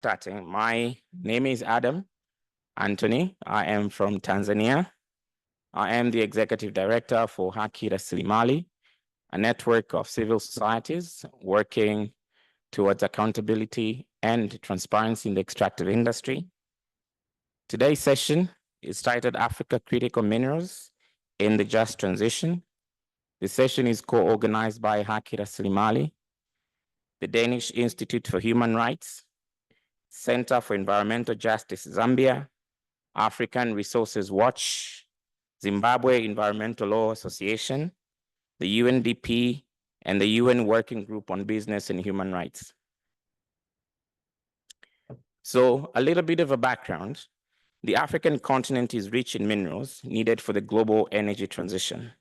starting, my name is Adam Anthony. I am from Tanzania. I am the executive director for HakiRasilimali, a network of civil societies working towards accountability and transparency in the extractive industry. Today's session is titled Africa Critical Minerals in the Just Transition. The session is co-organized by HakiRasilimali, the Danish Institute for Human Rights, Center for Environmental Justice Zambia, African Resources Watch, Zimbabwe Environmental Law Association, the UNDP, and the UN Working Group on Business and Human Rights. So a little bit of a background. The African continent is rich in minerals needed for the global energy transition.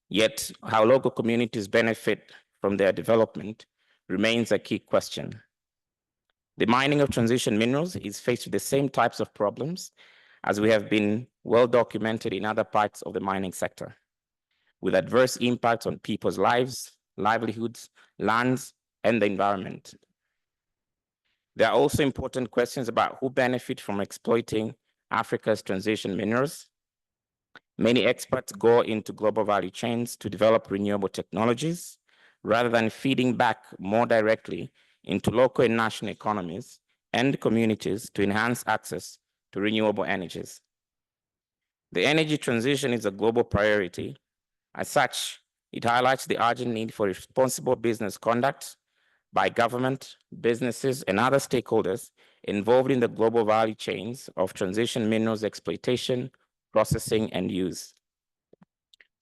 Yet how local communities benefit from their development remains a key question. The mining of transition minerals is faced with the same types of problems as we have been well documented in other parts of the mining sector, with adverse impacts on people's lives, livelihoods, lands, and the environment. There are also important questions about who benefit from exploiting Africa's transition minerals. Many experts go into global value chains to develop renewable technologies rather than feeding back more directly into local and national economies and communities to enhance access to renewable energies. The energy transition is a global priority. As such, it highlights the urgent need for responsible business conduct by government, businesses, and other stakeholders involved in the global value chains of transition minerals exploitation, processing, and use.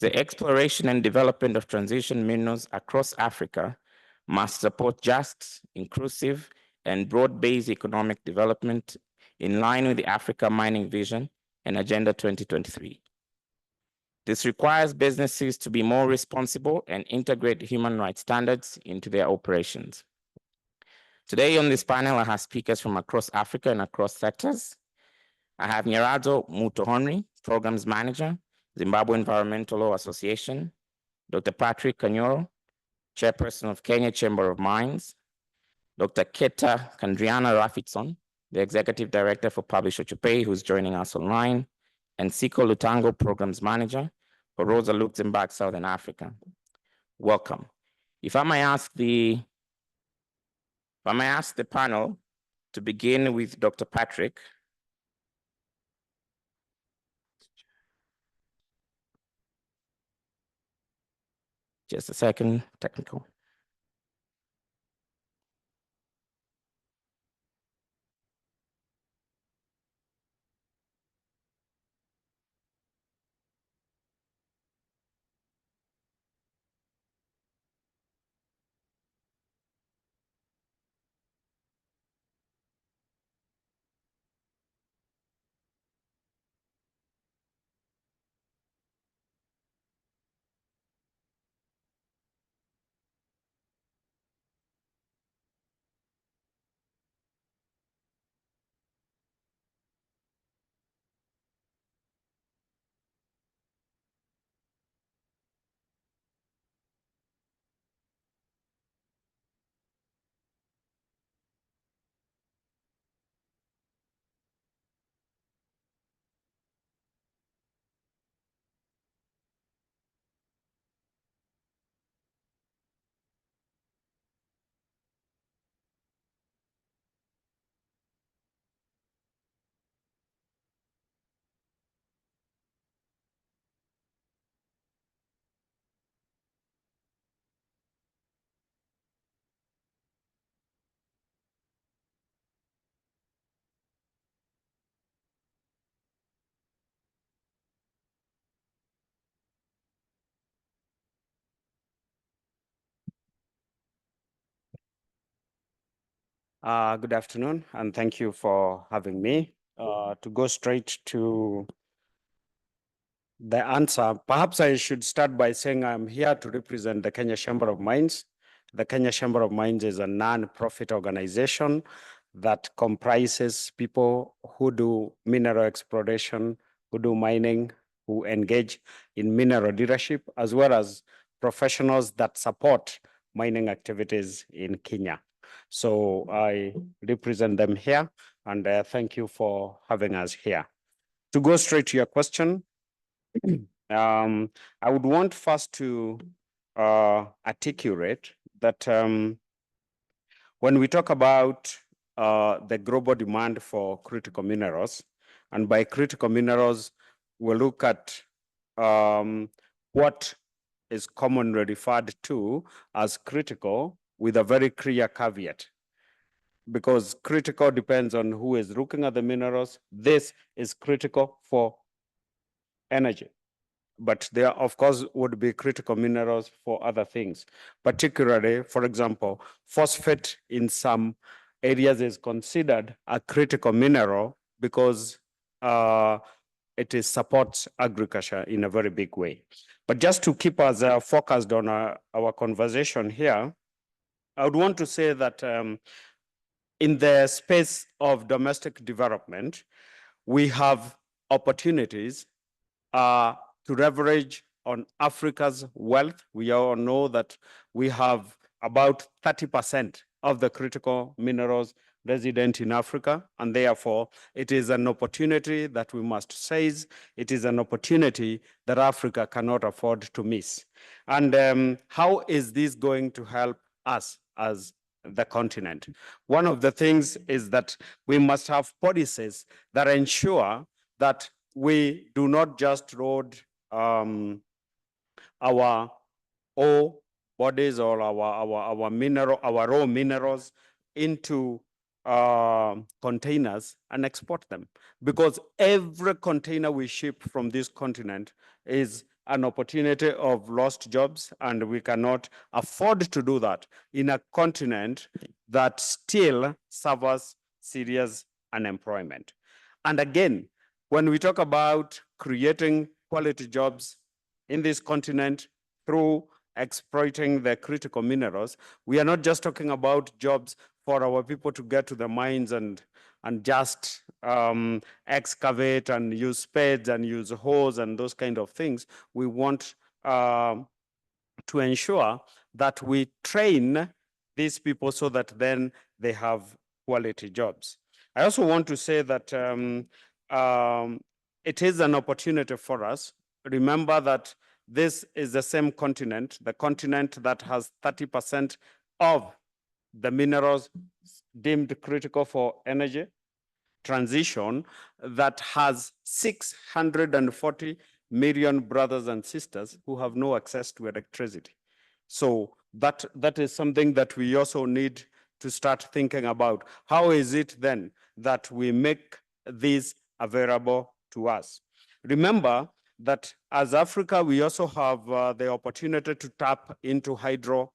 The exploration and development of transition minerals across Africa must support just, inclusive, and broad-based economic development in line with the Africa Mining Vision and Agenda 2023. This requires businesses to be more responsible and integrate human rights standards into their operations. Today on this panel, I have speakers from across Africa and across sectors. I have Nyerazo Mutohonri, Programs Manager, Zimbabwe Environmental Law Association, Dr. Patrick Kanyoro, Chairperson of Kenya Chamber of Mines, Dr. Keta Kandriana Rafitson, the Executive Director for Publish Ochupei, who's joining us online, and Siko Lutango, Programs Manager for Rosa Luxembourg, Southern Africa. Welcome. If I may ask the panel to begin with Dr. Patrick. Just a second, technical. Good afternoon, and thank you for having me. To go straight to the answer, perhaps I should start by saying I'm here to represent the Kenya Chamber of Mines. The Kenya Chamber of Mines is a non-profit organization that comprises people who do mineral exploration, who do mining, who engage in mineral leadership, as well as professionals that support mining activities in Kenya. So I represent them here, and thank you for having us here. To go straight to your question, I would want first to articulate that when we talk about the global demand for critical minerals, and by critical minerals, we look at what is commonly referred to as critical with a very clear caveat. Because critical depends on who is looking at the minerals. This is critical for energy. But there, of course, would be critical minerals for other things. Particularly, for example, phosphate in some areas is considered a critical mineral because it supports agriculture in a very big way. But just to keep us focused on our conversation here, I would want to say that in the space of domestic development, we have opportunities to leverage on Africa's wealth. We all know that we have about 30% of the critical minerals resident in Africa, and therefore it is an opportunity that we must seize. It is an opportunity that Africa cannot afford to miss. And how is this going to help us as the continent? One of the things is that we must have policies that ensure that we do not just load our ore bodies or our raw minerals into containers and export them, because every container we ship from this continent is an opportunity of lost jobs, and we cannot afford to do that in a continent that still suffers serious unemployment. And again, when we talk about creating quality jobs in this continent through exploiting the critical minerals, we are not just talking about jobs for our people to get to the mines and just excavate and use spades and use hoes and those kind of things. We want to ensure that we train these people so that then they have quality jobs. I also want to say that it is an opportunity for us. Remember that this is the same continent, the continent that has 30% of the minerals deemed critical for energy transition, that has 640 million brothers and sisters who have no access to electricity. So that is something that we also need to start thinking about. How is it then that we make these available to us? Remember that as Africa, we also have the opportunity to tap into hydro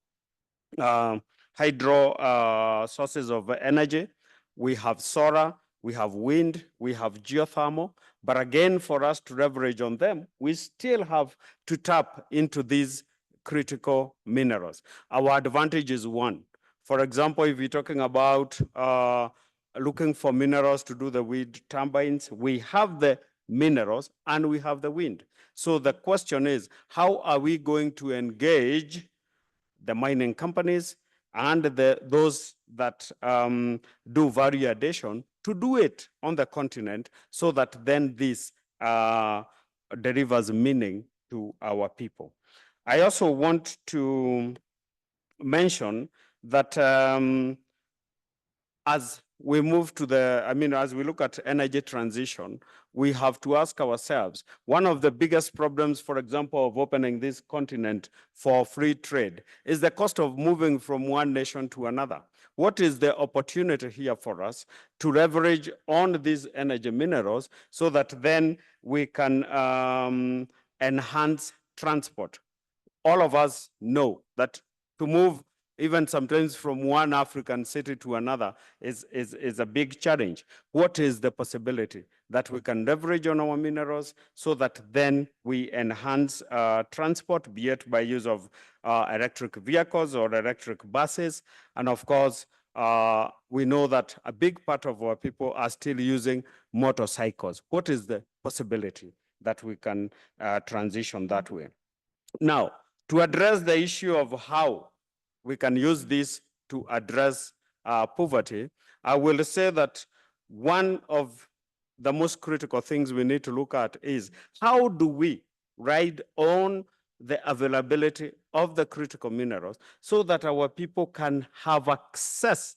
sources of energy. We have solar, we have wind, we have geothermal. But again, for us to leverage on them, we still have to tap into these critical minerals. Our advantage is one. For example, if you're talking about looking for minerals to do the wind turbines, we have the minerals and we have the wind. So the question is, how are we going to engage the mining companies and those that do value addition to do it on the continent, so that then this delivers meaning to our people? I also want to mention that as we move to as we look at energy transition, we have to ask ourselves, one of the biggest problems, for example, of opening this continent for free trade is the cost of moving from one nation to another. What is the opportunity here for us to leverage on these energy minerals so that then we can enhance transport? All of us know that to move even sometimes from one African city to another is a big challenge. What is the possibility that we can leverage on our minerals so that then we enhance transport, be it by use of electric vehicles or electric buses? And of course, we know that a big part of our people are still using motorcycles. What is the possibility that we can transition that way? Now, to address the issue of how we can use this to address poverty, I will say that one of the most critical things we need to look at is how do we ride on the availability of the critical minerals so that our people can have access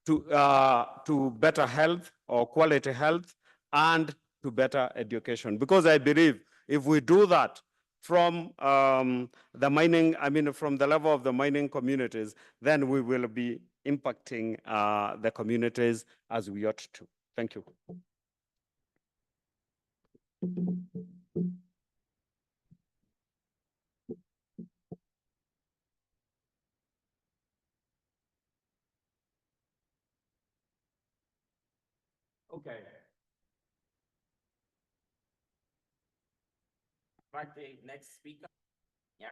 to better health or quality health and to better education. Because I believe if we do that from the mining, from the level of the mining communities, then we will be impacting the communities as we ought to. Thank you. Okay. Right, the next speaker. Yeah,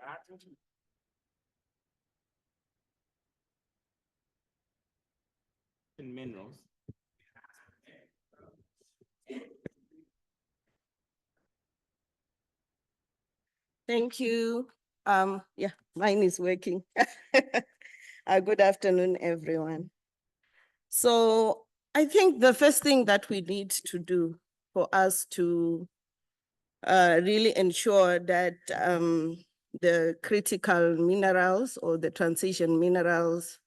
minerals. Thank you. Yeah, mine is working. Good afternoon, everyone. So I think the first thing that we need to do for us to really ensure that the critical minerals or the transition minerals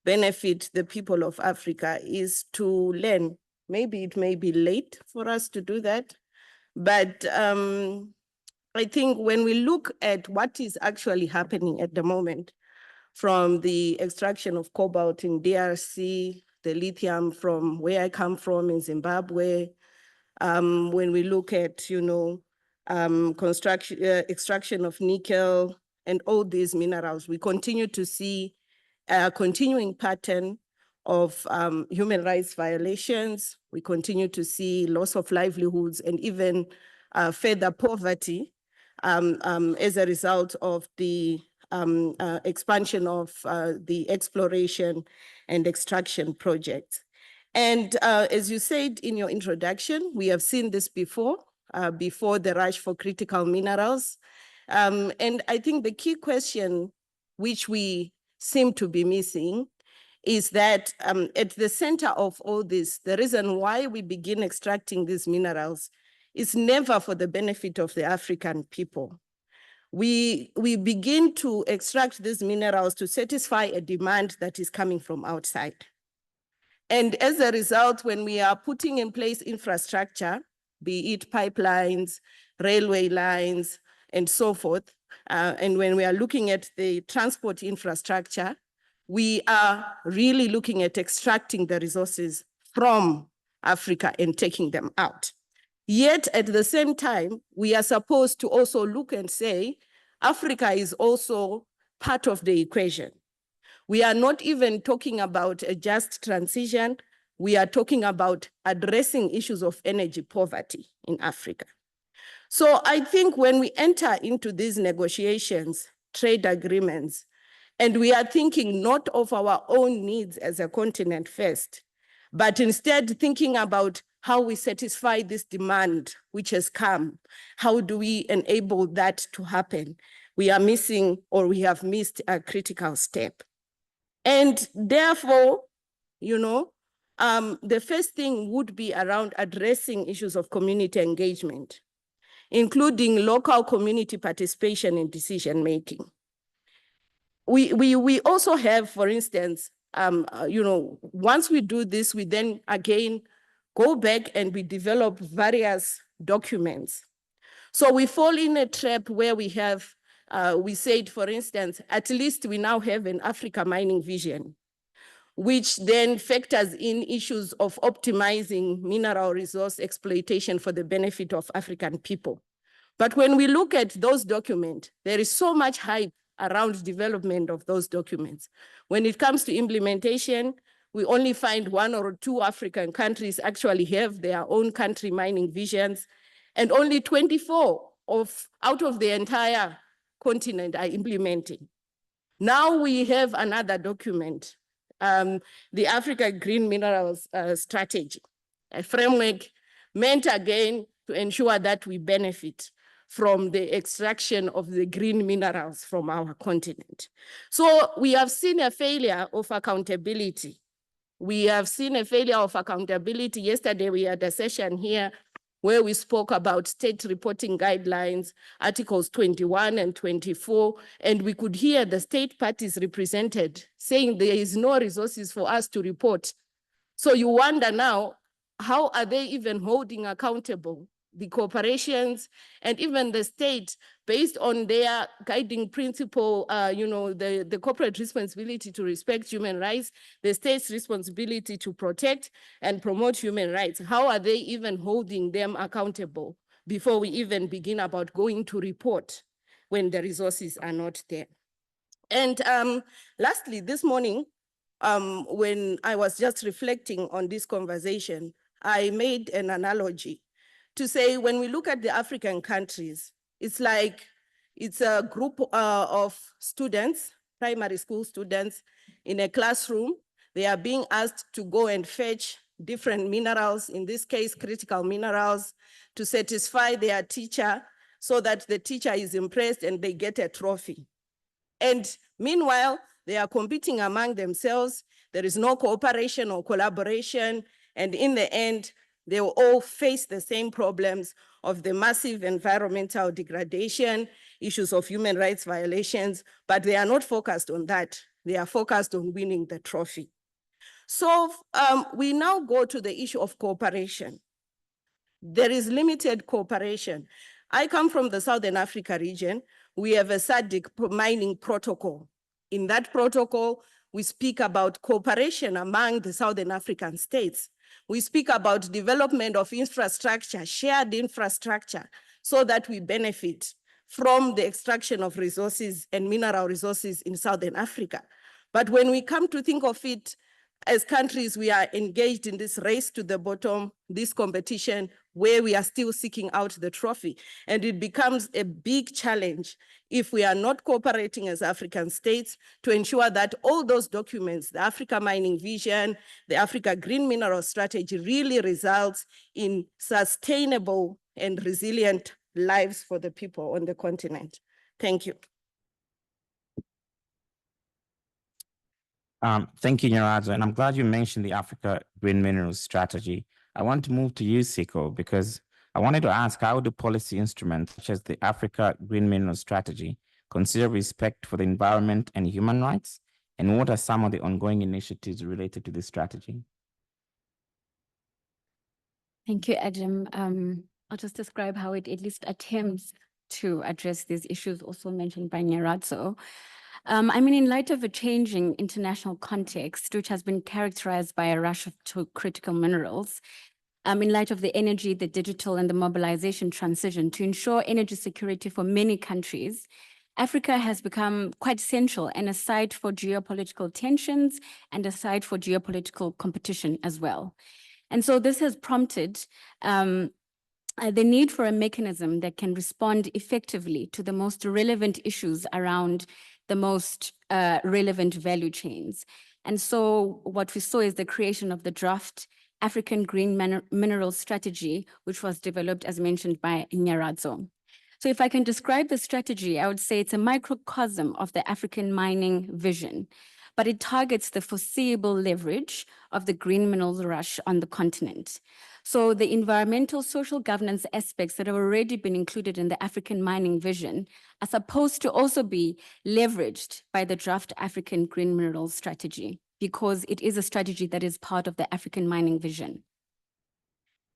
benefit the people of Africa is to learn. Maybe it may be late for us to do that, but I think when we look at what is actually happening at the moment, from the extraction of cobalt in DRC, the lithium from where I come from in Zimbabwe, when we look at, extraction of nickel and all these minerals, we continue to see a continuing pattern of human rights violations. We continue to see loss of livelihoods and even further poverty as a result of the expansion of the exploration and extraction projects. And as you said in your introduction, we have seen this before the rush for critical minerals. And I think the key question which we seem to be missing is that at the center of all this, the reason why we begin extracting these minerals is never for the benefit of the African people. We begin to extract these minerals to satisfy a demand that is coming from outside. And as a result, when we are putting in place infrastructure, be it pipelines, railway lines, and so forth, and when we are looking at the transport infrastructure, we are really looking at extracting the resources from Africa and taking them out. Yet at the same time, we are supposed to also look and say, Africa is also part of the equation. We are not even talking about a just transition. We are talking about addressing issues of energy poverty in Africa. So I think when we enter into these negotiations, trade agreements, and we are thinking not of our own needs as a continent first, but instead thinking about how we satisfy this demand which has come. How do we enable that to happen? We are missing, or we have missed, a critical step. And therefore, the first thing would be around addressing issues of community engagement, including local community participation in decision-making. We also have, for instance, once we do this, we then again go back and we develop various documents. So we fall in a trap where we have, we said, for instance, at least we now have an Africa mining vision, which then factors in issues of optimizing mineral resource exploitation for the benefit of African people. But when we look at those documents, there is so much hype around development of those documents. When it comes to implementation, we only find 1 or 2 African countries actually have their own country mining visions, and only 24 out of the entire continent are implementing. Now we have another document, the Africa Green Minerals Strategy, a framework meant again to ensure that we benefit from the extraction of the green minerals from our continent. So we have seen a failure of accountability. We have seen a failure of accountability. Yesterday, we had a session here where we spoke about state reporting guidelines, Articles 21 and 24, and we could hear the state parties represented saying there is no resources for us to report. So you wonder now, how are they even holding accountable the corporations and even the state based on their guiding principle, the corporate responsibility to respect human rights, the state's responsibility to protect and promote human rights? How are they even holding them accountable before we even begin about going to report when the resources are not there? And lastly, this morning, when I was just reflecting on this conversation, I made an analogy to say, when we look at the African countries, it's like it's a group of students, primary school students in a classroom. They are being asked to go and fetch different minerals, in this case, critical minerals, to satisfy their teacher so that the teacher is impressed and they get a trophy. And meanwhile, they are competing among themselves. There is no cooperation or collaboration. And in the end, they will all face the same problems of the massive environmental degradation, issues of human rights violations, but they are not focused on that. They are focused on winning the trophy. So we now go to the issue of cooperation. There is limited cooperation. I come from the Southern Africa region. We have a SADC mining protocol. In that protocol, we speak about cooperation among the Southern African states. We speak about development of infrastructure, shared infrastructure, so that we benefit from the extraction of resources and mineral resources in Southern Africa. But when we come to think of it, as countries, we are engaged in this race to the bottom, this competition where we are still seeking out the trophy. And it becomes a big challenge if we are not cooperating as African states to ensure that all those documents, the Africa Mining Vision, the Africa Green Mineral Strategy, really results in sustainable and resilient lives for the people on the continent. Thank you. Thank you, Nyirazo, and I'm glad you mentioned the Africa Green Minerals Strategy. I want to move to you, Siko, because I wanted to ask, how do policy instruments such as the Africa Green Minerals Strategy consider respect for the environment and human rights? And what are some of the ongoing initiatives related to this strategy? Thank you, Adam. I'll just describe how it at least attempts to address these issues also mentioned by Nyirazo. In light of a changing international context, which has been characterized by a rush to critical minerals, in light of the energy, the digital, and the mobilization transition to ensure energy security for many countries, Africa has become quite central and a site for geopolitical tensions and a site for geopolitical competition as well. And so this has prompted the need for a mechanism that can respond effectively to the most relevant issues around the most relevant value chains. And so what we saw is the creation of the draft African Green Mineral Strategy, which was developed, as mentioned, by Nyirazo. So if I can describe the strategy, I would say it's a microcosm of the African mining vision, but it targets the foreseeable leverage of the green minerals rush on the continent. So the environmental, social governance aspects that have already been included in the African mining vision are supposed to also be leveraged by the draft African Green Minerals Strategy, because it is a strategy that is part of the African mining vision.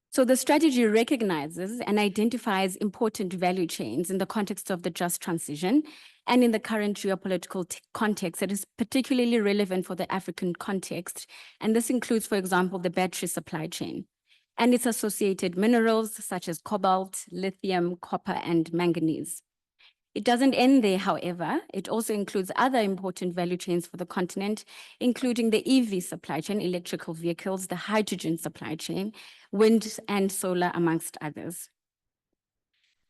So the strategy recognizes and identifies important value chains in the context of the just transition and in the current geopolitical context that is particularly relevant for the African context. And this includes, for example, the battery supply chain and its associated minerals such as cobalt, lithium, copper, and manganese. It doesn't end there, however. It also includes other important value chains for the continent, including the EV supply chain, electrical vehicles, the hydrogen supply chain, wind and solar, amongst others.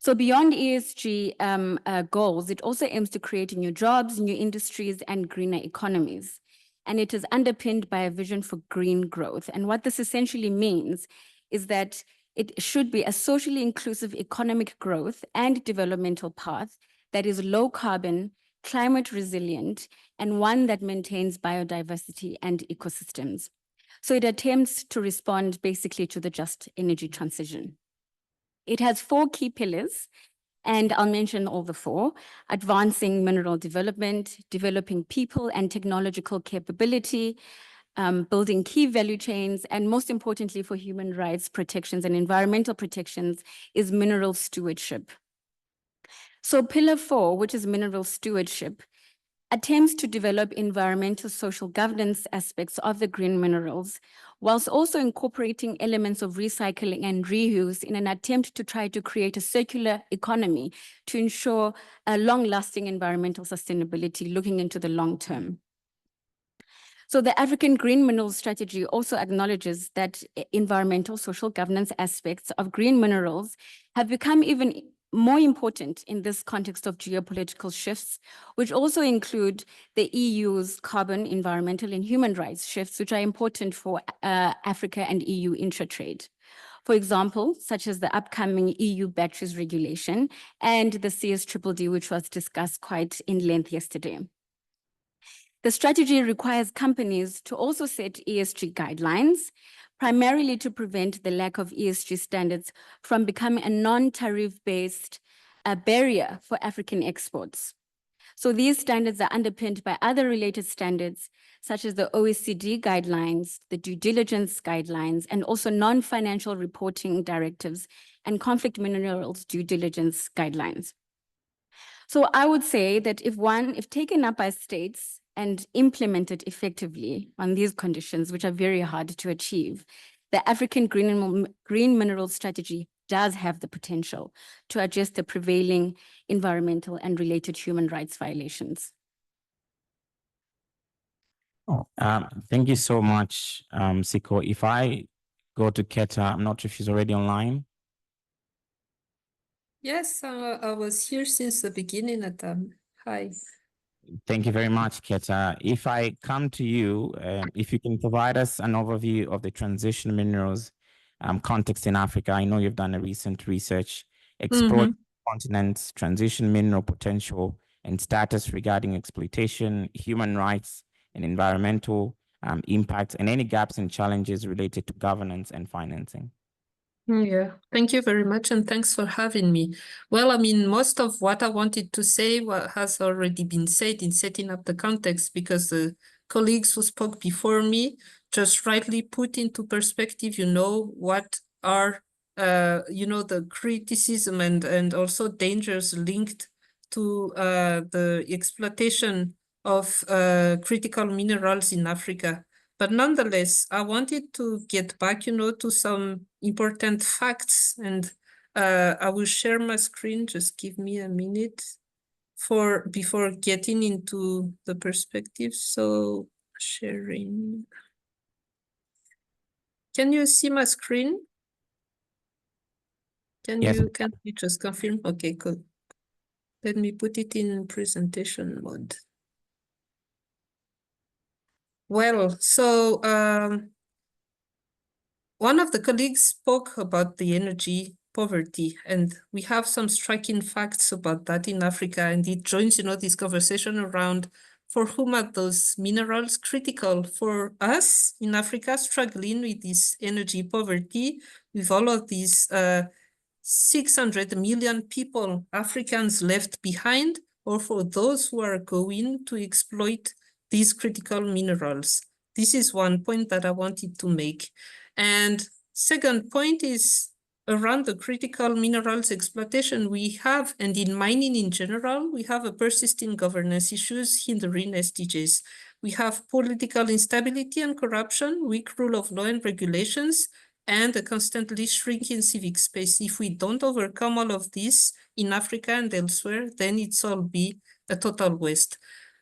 So beyond ESG goals, it also aims to create new jobs, new industries, and greener economies. And it is underpinned by a vision for green growth. And what this essentially means is that it should be a socially inclusive economic growth and developmental path that is low carbon, climate resilient, and one that maintains biodiversity and ecosystems. So it attempts to respond basically to the just energy transition. It has 4 key pillars, and I'll mention all the 4: advancing mineral development, developing people and technological capability, building key value chains, and most importantly for human rights protections and environmental protections is mineral stewardship. So pillar 4, which is mineral stewardship, attempts to develop environmental social governance aspects of the green minerals, whilst also incorporating elements of recycling and reuse in an attempt to try to create a circular economy to ensure a long-lasting environmental sustainability looking into the long term. So the African Green Minerals Strategy also acknowledges that environmental social governance aspects of green minerals have become even more important in this context of geopolitical shifts, which also include the EU's carbon, environmental, and human rights shifts, which are important for Africa and EU intra-trade. For example, such as the upcoming EU batteries regulation and the CSDDD, which was discussed quite in length yesterday. The strategy requires companies to also set ESG guidelines, primarily to prevent the lack of ESG standards from becoming a non-tariff-based barrier for African exports. So these standards are underpinned by other related standards, such as the OECD guidelines, the due diligence guidelines, and also non-financial reporting directives and conflict minerals due diligence guidelines. So I would say that if taken up by states and implemented effectively on these conditions, which are very hard to achieve, the African Green Minerals Strategy does have the potential to address the prevailing environmental and related human rights violations. Thank you so much, Siko. If I go to Keta, I'm not sure if she's already online. Yes, I was here since the beginning, Adam. Hi. Thank you very much, Keta. If I come to you, if you can provide us an overview of the transition minerals context in Africa. I know you've done a recent research exploring continent's transition mineral potential and status regarding exploitation, human rights, and environmental impacts, and any gaps and challenges related to governance and financing. Yeah, thank you very much, and thanks for having me. Well, I mean, most of what I wanted to say has already been said in setting up the context, because the colleagues who spoke before me just rightly put into perspective, what are, the criticism and also dangers linked to the exploitation of critical minerals in Africa. But nonetheless, I wanted to get back, to some important facts, and I will share my screen. Just give me a minute before getting into the perspective. So sharing. Can you see my screen? Can you just confirm? Okay, cool. Let me put it in presentation mode. Well, so one of the colleagues spoke about the energy poverty, and we have some striking facts about that in Africa, and it joins, this conversation around for whom are those minerals critical for us in Africa, struggling with this energy poverty, with all of these 600 million people, Africans left behind, or for those who are going to exploit these critical minerals. This is one point that I wanted to make. And second point is around the critical minerals exploitation we have, and in mining in general, we have a persisting governance issues hindering SDGs. We have political instability and corruption, weak rule of law and regulations, and a constantly shrinking civic space. If we don't overcome all of this in Africa and elsewhere, then it's all be a total waste.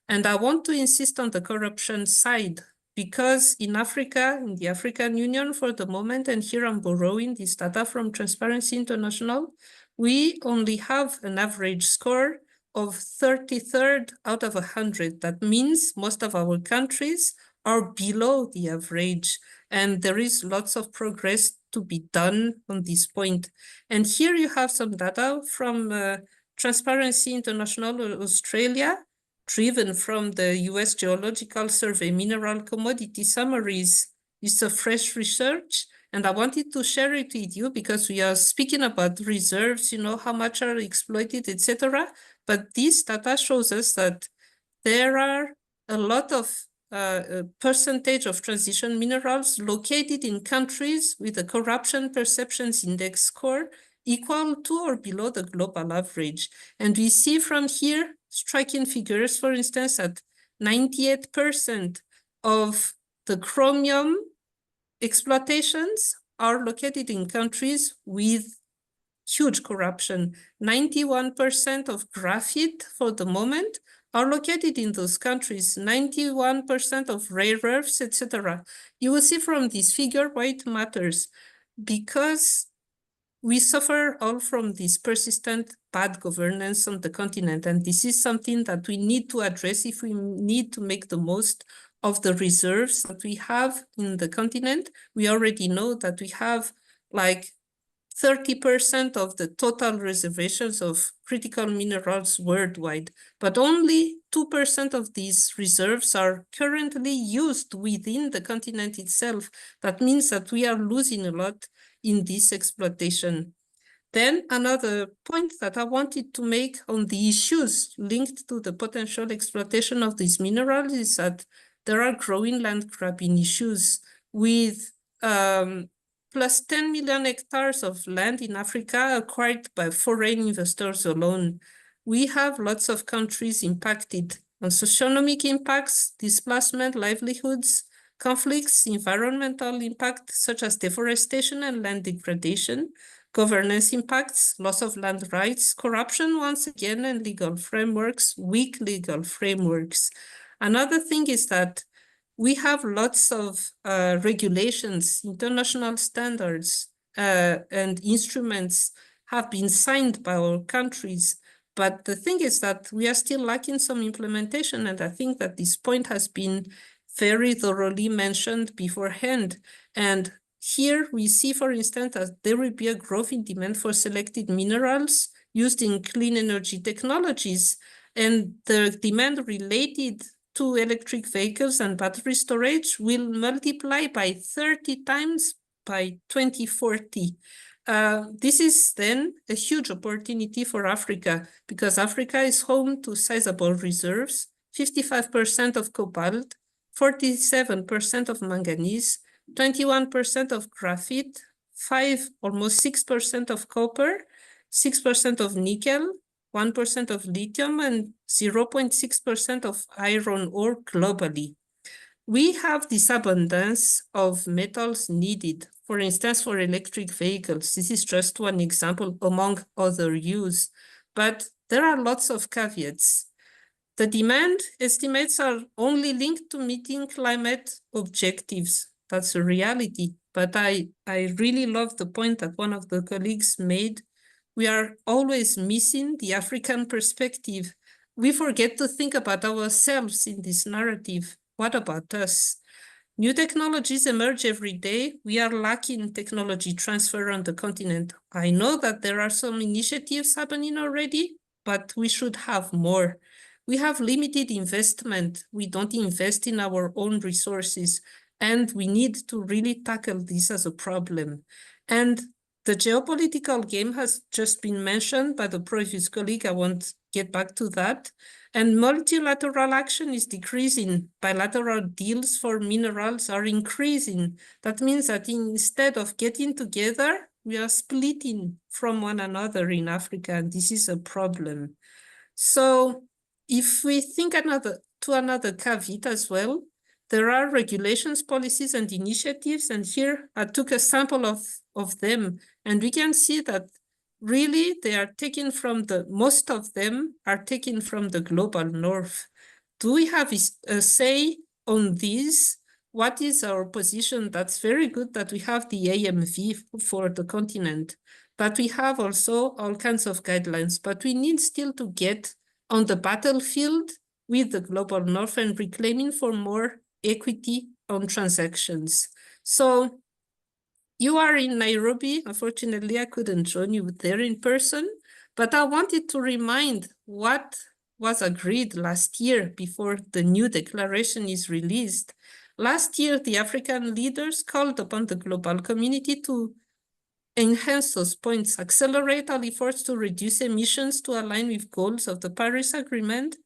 And I want to insist on the corruption side, because in Africa, in the African Union for the moment, and here I'm borrowing this data from Transparency International, we only have an average score of 33rd out of 100. That means most of our countries are below the average. And there is lots of progress to be done on this point. And here you have some data from Transparency International Australia, driven from the US Geological Survey mineral commodity summaries. It's a fresh research, and I wanted to share it with you because we are speaking about reserves, you know, how much are exploited, etc. But this data shows us that there are a lot of percentage of transition minerals located in countries with a corruption perceptions index score equal to or below the global average. And we see from here striking figures, for instance, that 98% of the chromium exploitations are located in countries with huge corruption. 91% of graphite for the moment are located in those countries, 91% of rare earths, etc. You will see from this figure why it matters, because we suffer all from this persistent bad governance on the continent. And this is something that we need to address if we need to make the most of the reserves that we have in the continent. We already know that we have like 30% of the total reservations of critical minerals worldwide, but only 2% of these reserves are currently used within the continent itself. That means that we are losing a lot in this exploitation. Then another point that I wanted to make on the issues linked to the potential exploitation of these minerals is that there are growing land grabbing issues with plus 10 million hectares of land in Africa acquired by foreign investors alone. We have lots of countries impacted on socioeconomic impacts, displacement, livelihoods, conflicts, environmental impact, such as deforestation and land degradation, governance impacts, loss of land rights, corruption once again, and legal frameworks, weak legal frameworks. Another thing is that we have lots of regulations, international standards, and instruments have been signed by our countries. But the thing is that we are still lacking some implementation. And I think that this point has been very thoroughly mentioned beforehand. And here we see, for instance, that there will be a growth in demand for selected minerals used in clean energy technologies. And the demand related to electric vehicles and battery storage will multiply by 30 times by 2040. This is then a huge opportunity for Africa, because Africa is home to sizable reserves, 55% of cobalt, 47% of manganese, 21% of graphite, almost 6% of copper, 6% of nickel, 1% of lithium, and 0.6% of iron ore globally. We have this abundance of metals needed, for instance, for electric vehicles. This is just one example among other use, but there are lots of caveats. The demand estimates are only linked to meeting climate objectives. That's a reality, but I really love the point that one of the colleagues made. We are always missing the African perspective. We forget to think about ourselves in this narrative. What about us? New technologies emerge every day. We are lacking technology transfer on the continent. I know that there are some initiatives happening already, but we should have more. We have limited investment. We don't invest in our own resources, and we need to really tackle this as a problem. And the geopolitical game has just been mentioned by the previous colleague. I won't get back to that. And multilateral action is decreasing. Bilateral deals for minerals are increasing. That means that instead of getting together, we are splitting from one another in Africa, and this is a problem. So if we think to another caveat as well, there are regulations, policies, and initiatives, and here I took a sample of them, and we can see that really they are taken from most of them are taken from the global north. Do we have a say on this? What is our position? That's very good that we have the AMV for the continent, but we have also all kinds of guidelines, but we need still to get on the battlefield with the global north and reclaiming for more equity on transactions. So you are in Nairobi. Unfortunately, I couldn't join you there in person, but I wanted to remind what was agreed last year before the new declaration is released. Last year, the African leaders called upon the global community to enhance those points, accelerate our efforts to reduce emissions to align with goals of the Paris Agreement,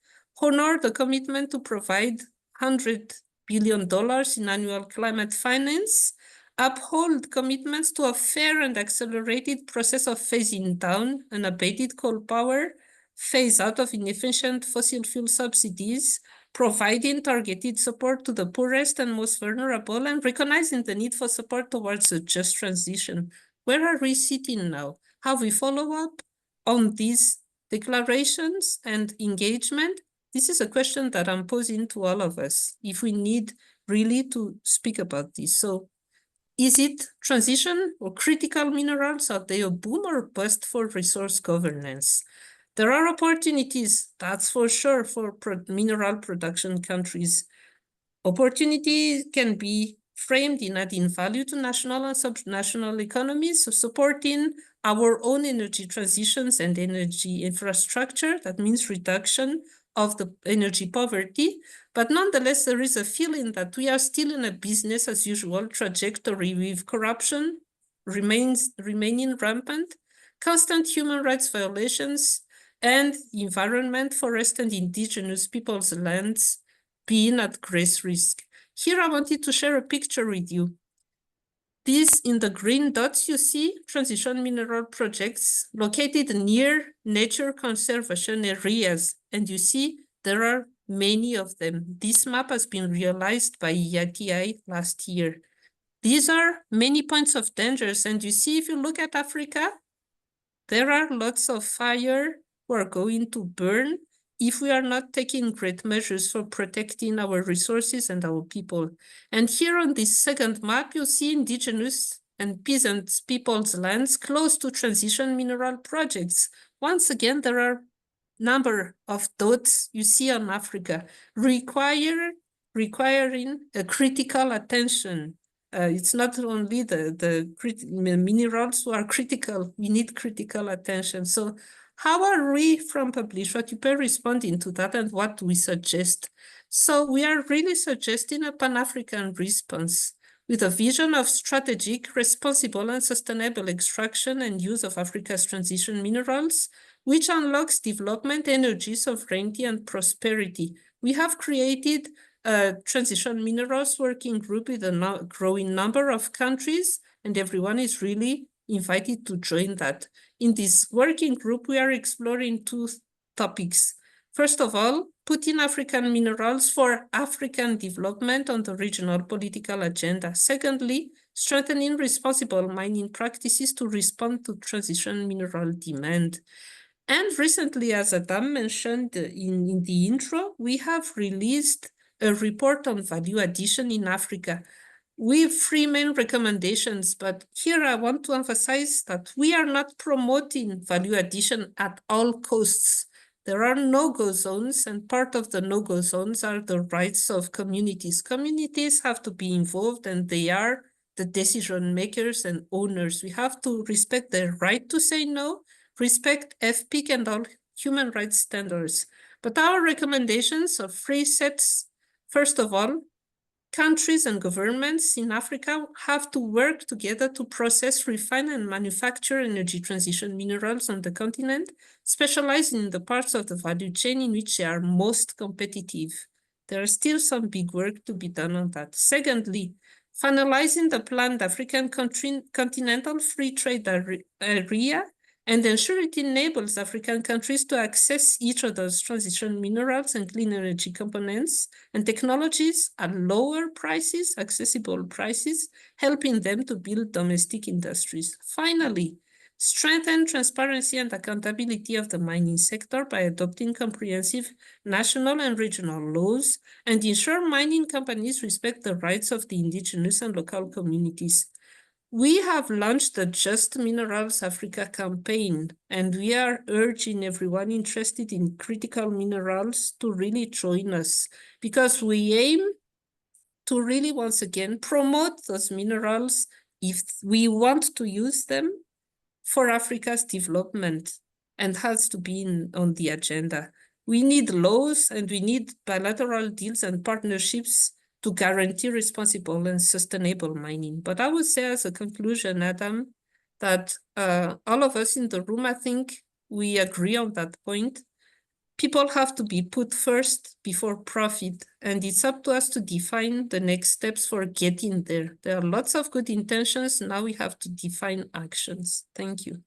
honor the commitment to provide $100 billion in annual climate finance, uphold commitments to a fair and accelerated process of phasing down unabated coal power, phase out of inefficient fossil fuel subsidies, providing targeted support to the poorest and most vulnerable, and recognizing the need for support towards a just transition. Where are we sitting now? Have we follow up on these declarations and engagement? This is a question that I'm posing to all of us, if we need really to speak about this. So is it transition or critical minerals? Are they a boom or bust for resource governance? There are opportunities, that's for sure, for mineral production countries. Opportunity can be framed in adding value to national and subnational economies, so supporting our own energy transitions and energy infrastructure. That means reduction of the energy poverty. But nonetheless, there is a feeling that we are still in a business as usual trajectory with corruption remaining rampant, constant human rights violations, and environment, forest, and indigenous peoples' lands being at great risk. Here I wanted to share a picture with you. These in the green dots you see, transition mineral projects located near nature conservation areas. And you see there are many of them. This map has been realized by IATI last year. These are many points of dangers. And you see, if you look at Africa, there are lots of fire who are going to burn if we are not taking great measures for protecting our resources and our people. And here on this second map, you see indigenous and peasant people's lands close to transition mineral projects. Once again, there are number of dots you see on Africa requiring a critical attention. It's not only the minerals who are critical, we need critical attention. So how are we from Publish What You Pay responding to that, and what do we suggest? So we are really suggesting a Pan-African response with a vision of strategic, responsible, and sustainable extraction and use of Africa's transition minerals, which unlocks development, energy, sovereignty, and prosperity. We have created a transition minerals working group with a growing number of countries, and everyone is really invited to join that. In this working group, we are exploring two topics. First of all, putting African minerals for African development on the regional political agenda. Secondly, strengthening responsible mining practices to respond to transition mineral demand. And recently, as Adam mentioned in the intro, we have released a report on value addition in Africa. We have 3 main recommendations, but here I want to emphasize that we are not promoting value addition at all costs. There are no-go zones, and part of the no-go zones are the rights of communities. Communities have to be involved, and they are the decision makers and owners. We have to respect their right to say no, respect FPIC and all human rights standards. But our recommendations are 3 sets. First of all, countries and governments in Africa have to work together to process, refine, and manufacture energy transition minerals on the continent, specializing in the parts of the value chain in which they are most competitive. There is still some big work to be done on that. Secondly, finalizing the planned African continental free trade area and ensure it enables African countries to access each of those transition minerals and clean energy components and technologies at lower prices, accessible prices, helping them to build domestic industries. Finally, strengthen transparency and accountability of the mining sector by adopting comprehensive national and regional laws and ensure mining companies respect the rights of the indigenous and local communities. We have launched the Just Minerals Africa campaign, and we are urging everyone interested in critical minerals to really join us, because we aim to really, once again, promote those minerals if we want to use them for Africa's development, and has to be on the agenda. We need laws and we need bilateral deals and partnerships to guarantee responsible and sustainable mining. But I would say as a conclusion, Adam, that all of us in the room, I think we agree on that point. People have to be put first before profit, and it's up to us to define the next steps for getting there. There are lots of good intentions. Now we have to define actions. Thank you.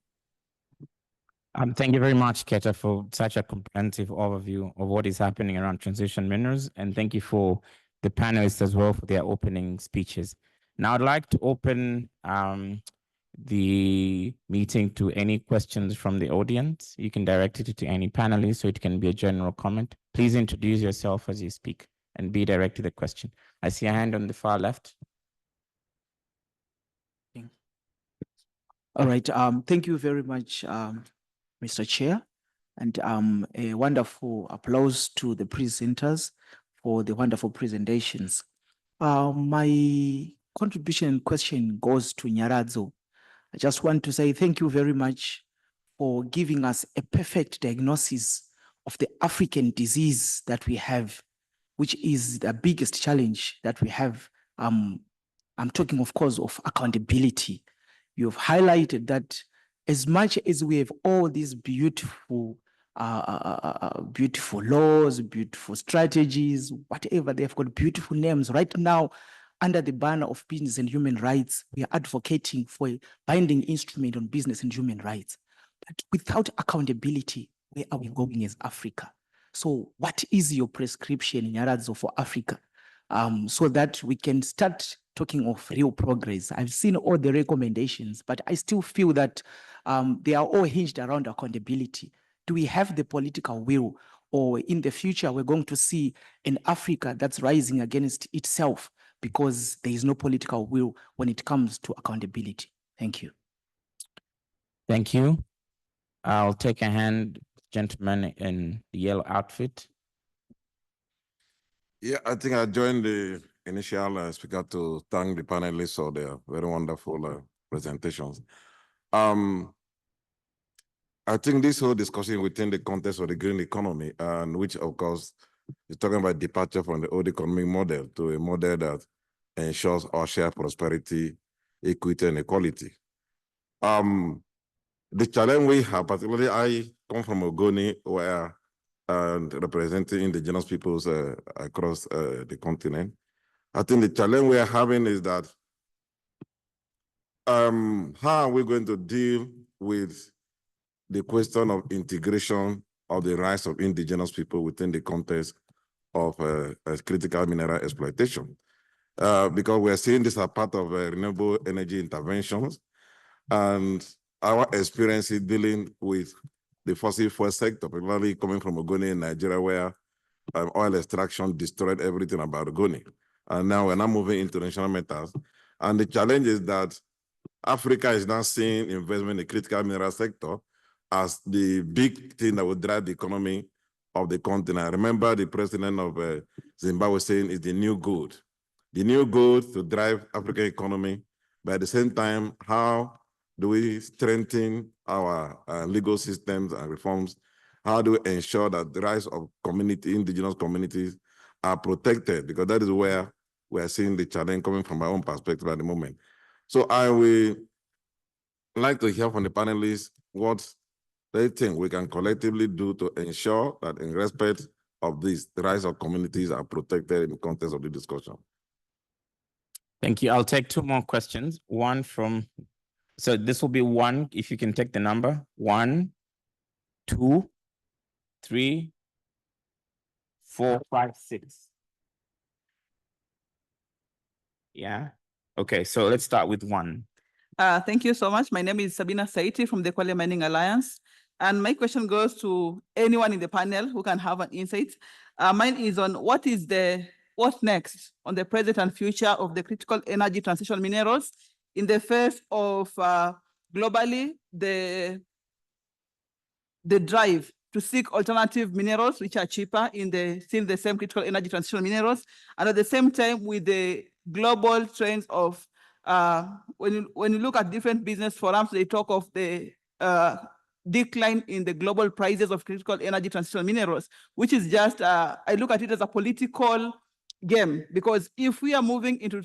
Thank you very much, Keta, for such a comprehensive overview of what is happening around transition minerals. And thank you for the panelists as well for their opening speeches. Now I'd like to open the meeting to any questions from the audience. You can direct it to any panelist, so it can be a general comment. Please introduce yourself as you speak and be direct to the question. I see a hand on the far left. All right, thank you very much, Mr. Chair, and a wonderful applause to the presenters for the wonderful presentations. My contribution and question goes to Nyaradzo. I just want to say thank you very much for giving us a perfect diagnosis of the African disease that we have, which is the biggest challenge that we have. I'm talking, of course, of accountability. You've highlighted that as much as we have all these beautiful laws, beautiful strategies, whatever, they've got beautiful names. Right now, under the banner of business and human rights, we are advocating for a binding instrument on business and human rights. But without accountability, where are we going as Africa? So what is your prescription, Nyaradzo, for Africa? So that we can start talking of real progress. I've seen all the recommendations, but I still feel that they are all hinged around accountability. Do we have the political will, or in the future, we're going to see an Africa that's rising against itself because there is no political will when it comes to accountability? Thank you. Thank you. I'll take a hand, gentleman in the yellow outfit. Yeah, I think I joined the initial speaker to thank the panelists for their very wonderful presentations. I think this whole discussion within the context of the green economy, and which of course is talking about departure from the old economic model to a model that ensures our shared prosperity, equity, and equality. The challenge we have, particularly I come from Ogoni, where representing indigenous peoples across the continent. I think the challenge we are having is that how are we going to deal with the question of integration of the rights of indigenous people within the context of critical mineral exploitation? Because we're seeing this as part of renewable energy interventions, and our experience in dealing with the fossil fuel sector, particularly coming from Ogoni in Nigeria, where oil extraction destroyed everything about Ogoni. And now we're now moving into international metals. And the challenge is that Africa is now seeing investment in the critical mineral sector as the big thing that will drive the economy of the continent. I remember the president of Zimbabwe saying it's the new gold. The new gold to drive African economy, but at the same time, how do we strengthen our legal systems and reforms? How do we ensure that the rights of indigenous communities are protected? Because that is where we are seeing the challenge coming from my own perspective at the moment. So I will like to hear from the panelists what they think we can collectively do to ensure that in respect of this, the rights of communities are protected in the context of the discussion. Thank you. I'll take two more questions. One from, so this will be one, if you can take the number, 1, 2, 3, 4, 5, 6. Yeah. Okay, so let's start with 1. Thank you so much. My name is Sabina Saiti from the Kwale Mining Alliance. And my question goes to anyone in the panel who can have an insight. Mine is on what's next on the present and future of the critical energy transition minerals in the face of globally the drive to seek alternative minerals which are cheaper in the still the same critical energy transitional minerals, and at the same time with the global trends of when you look at different business forums, they talk of the decline in the global prices of critical energy transitional minerals, which is just I look at it as a political game, because if we are moving into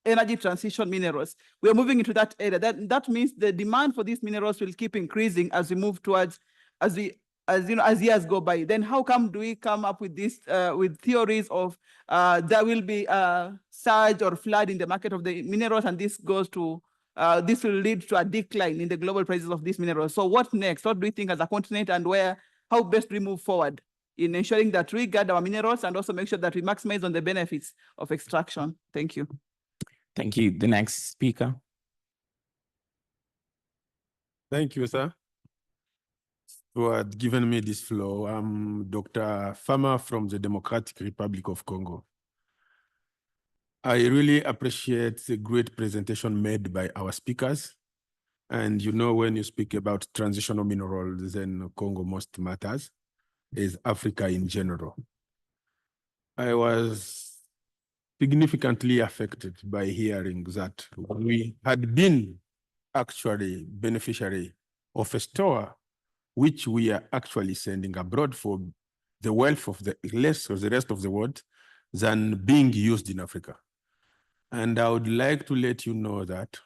energy transition minerals, we are moving into that area. That means the demand for these minerals will keep increasing as we move towards, as years go by. Then how come do we come up with this with theories of there will be a surge or flood in the market of the minerals, and this goes to this will lead to a decline in the global prices of these minerals. So what next? What do we think as a continent, and how best we move forward in ensuring that we guard our minerals and also make sure that we maximize on the benefits of extraction? Thank you. Thank you. The next speaker. Thank you, sir, for giving me this floor. I'm Dr. Fama from the Democratic Republic of Congo. I really appreciate the great presentation made by our speakers. And you know, when you speak about transitional minerals, then Congo most matters, is Africa in general. I was significantly affected by hearing that we had been actually beneficiary of a store which we are actually sending abroad for the wealth of the rest of the world than being used in Africa. And I would like to let you know that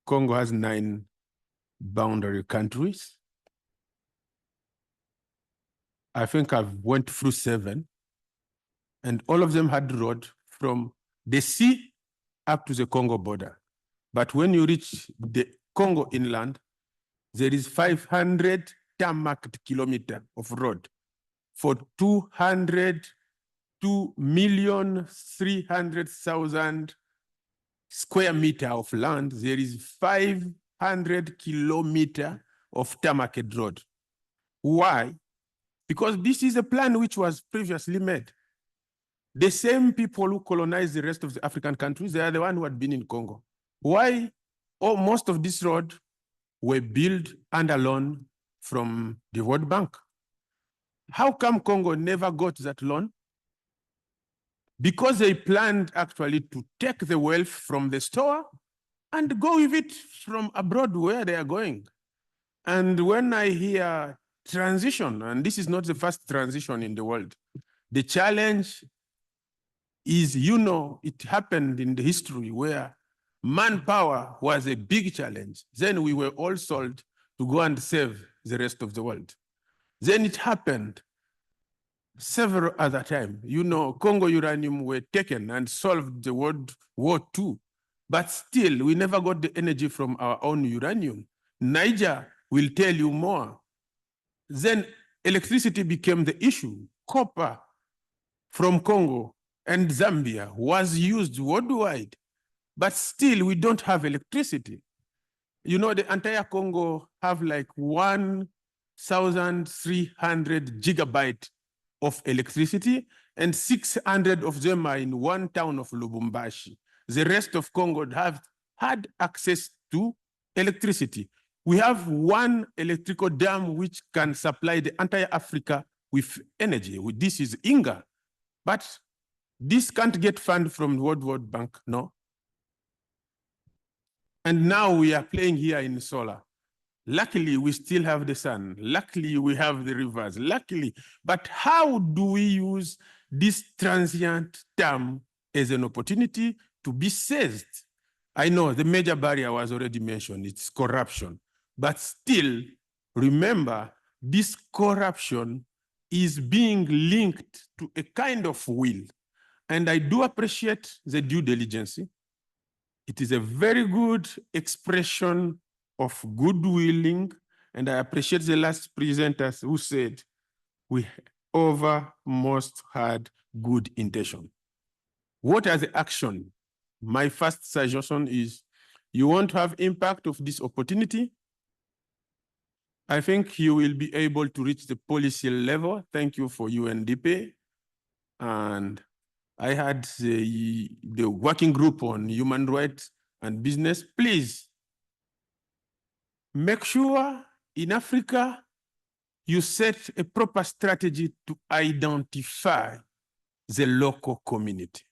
Congo has 9 boundary countries. I think I've went through 7, and all of them had road from the sea up to the Congo border. But when you reach the Congo inland, there is 500 tarmacked kilometers of road for 202,300,000 square meter of land. There is 500 kilometers of tarmacked road. Why? Because this is a plan which was previously made. The same people who colonized the rest of the African countries, they are the ones who had been in Congo. Why? Oh, most of this road were built under loan from the World Bank. How come Congo never got that loan? Because they planned actually to take the wealth from the store and go with it from abroad where they are going. And when I hear transition, and this is not the first transition in the world, the challenge is, you know, it happened in the history where manpower was a big challenge. Then we were all sold to go and save the rest of the world. Then it happened several other times. You know, Congo uranium were taken and solved the World War II, but still we never got the energy from our own uranium. Niger will tell you more. Then electricity became the issue. Copper from Congo and Zambia was used worldwide, but still we don't have electricity. You know, the entire Congo have like 1,300 gigabytes of electricity, and 600 of them are in one town of Lubumbashi. The rest of Congo have had access to electricity. We have one electrical dam which can supply the entire Africa with energy. This is Inga, but this can't get funded from the World Bank, no? And now we are playing here in solar. Luckily, we still have the sun. Luckily, we have the rivers. Luckily, but how do we use this transient term as an opportunity to be seized? I know the major barrier was already mentioned, it's corruption. But still, remember, this corruption is being linked to a kind of will. And I do appreciate the due diligence. It is a very good expression of good willing, and I appreciate the last presenters who said we most had good intention. What are the action? My first suggestion is, you want to have impact of this opportunity? I think you will be able to reach the policy level. Thank you for UNDP. And I had the working group on human rights and business. Please make sure in Africa, you set a proper strategy to identify the local community.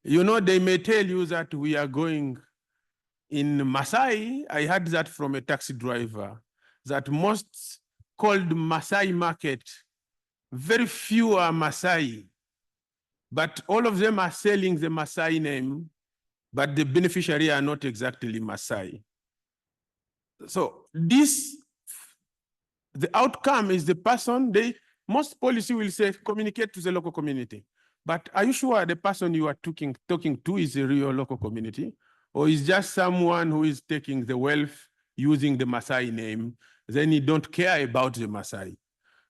You know, they may tell you that we are going in Maasai. I heard that from a taxi driver, that most called Maasai market, very few are Maasai, but all of them are selling the Maasai name, but the beneficiary are not exactly Maasai. So this, the outcome is the person, most policy will say communicate to the local community. But are you sure the person you are talking to is a real local community? Or is just someone who is taking the wealth using the Maasai name, then you don't care about the Maasai?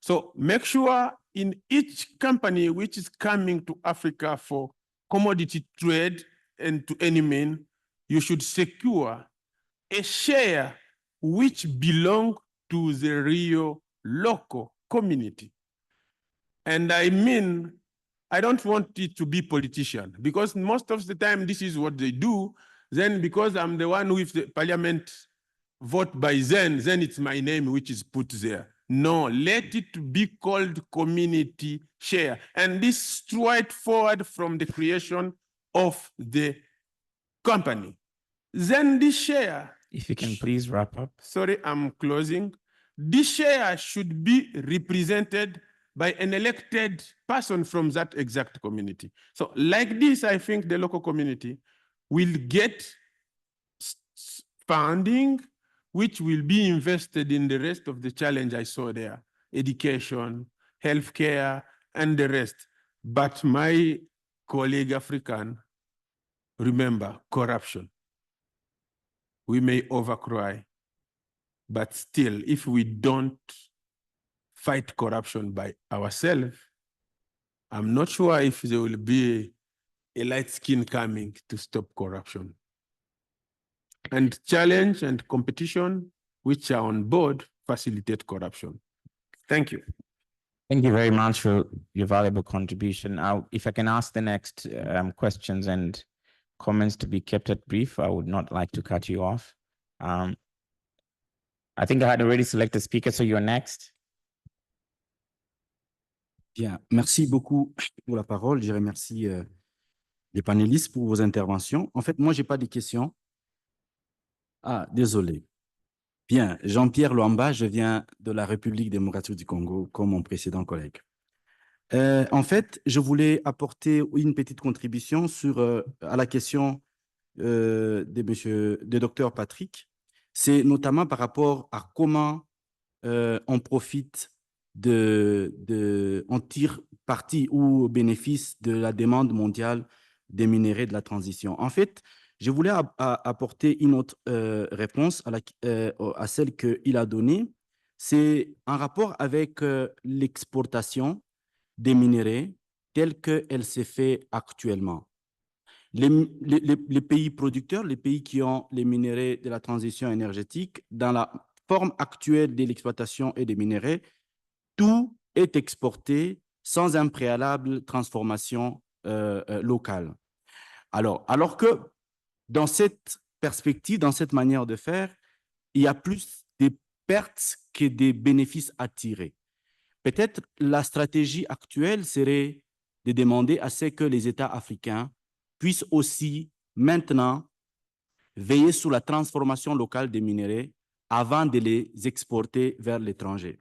So make sure in each company which is coming to Africa for commodity trade and to any mean, you should secure a share which belong to the real local community. And I mean, I don't want it to be politician, because most of the time this is what they do. Then because I'm the one with the parliament vote by then it's my name which is put there. No, let it be called community share. And this straightforward from the creation of the company. Then this share, If you can please wrap up. sorry, I'm closing. This share should be represented by an elected person from that exact community. So like this, I think the local community will get funding, which will be invested in the rest of the challenge I saw there: education, healthcare, and the rest. But my colleague African, remember corruption. We may overcry, but still, if we don't fight corruption by ourselves, I'm not sure if there will be a light skin coming to stop corruption. And challenge and competition, which are on board, facilitate corruption. Thank you. Thank you very much for your valuable contribution. If I can ask the next questions and comments to be kept at brief, I would not like to cut you off. I think I had already selected speaker, so you're next. Bien, merci beaucoup pour la parole. Je remercie les panélistes pour vos interventions. En fait, moi, je n'ai pas de questions. Ah, désolé. Bien, Jean-Pierre Luamba, je viens de la République démocratique du Congo, comme mon précédent collègue. En fait, je voulais apporter une petite contribution à la question de Dr Patrick. C'est notamment par rapport à comment on profite on tire parti ou bénéfice de la demande mondiale des minerais de la transition. En fait, je voulais apporter une autre réponse à celle qu'il a donnée. C'est en rapport avec l'exportation des minerais telle qu'elle se fait actuellement. Les pays producteurs, les pays qui ont les minerais de la transition énergétique, dans la forme actuelle de l'exploitation et des minerais, tout est exporté sans un préalable transformation locale. Alors que dans cette perspective, dans cette manière de faire, il y a plus de pertes que des bénéfices à tirer. Peut-être la stratégie actuelle serait de demander à ce que les États africains puissent aussi maintenant veiller sur la transformation locale des minerais avant de les exporter vers l'étranger.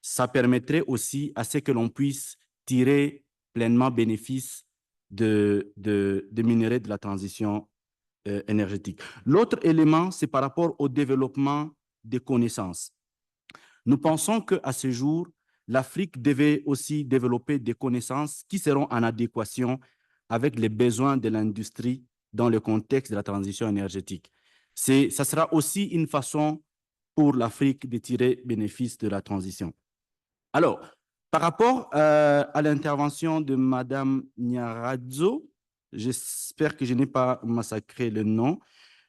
Ça permettrait aussi à ce que l'on puisse tirer pleinement bénéfice des minerais de la transition énergétique. L'autre élément, c'est par rapport au développement des connaissances. Nous pensons qu'à ce jour, l'Afrique devait aussi développer des connaissances qui seront en adéquation avec les besoins de l'industrie dans le contexte de la transition énergétique. Ça sera aussi une façon pour l'Afrique de tirer bénéfice de la transition. Alors, par rapport à l'intervention de Mme Nyaradzo, j'espère que je n'ai pas massacré le nom,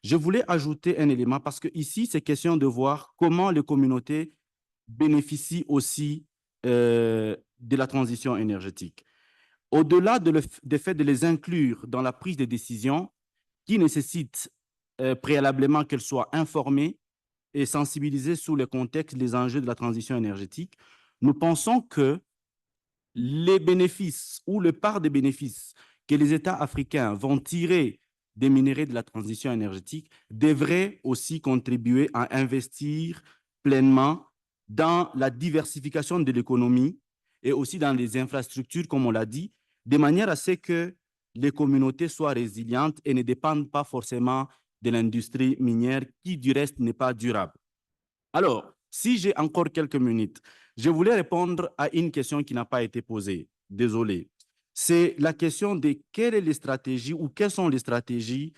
je voulais ajouter un élément parce qu'ici, c'est question de voir comment les communautés bénéficient aussi de la transition énergétique. Au-delà du fait de les inclure dans la prise de décision qui nécessite préalablement qu'elles soient informées et sensibiliser sur le contexte, les enjeux de la transition énergétique. Nous pensons que les bénéfices ou le part des bénéfices que les États africains vont tirer des minéraux de la transition énergétique devraient aussi contribuer à investir pleinement dans la diversification de l'économie et aussi dans les infrastructures, comme on l'a dit, de manière à ce que les communautés soient résilientes et ne dépendent pas forcément de l'industrie minière qui, du reste, n'est pas durable. Alors, si j'ai encore quelques minutes, je voulais répondre à une question qui n'a pas été posée. Désolé. C'est la question de quelles sont les stratégies ou quelles sont les stratégies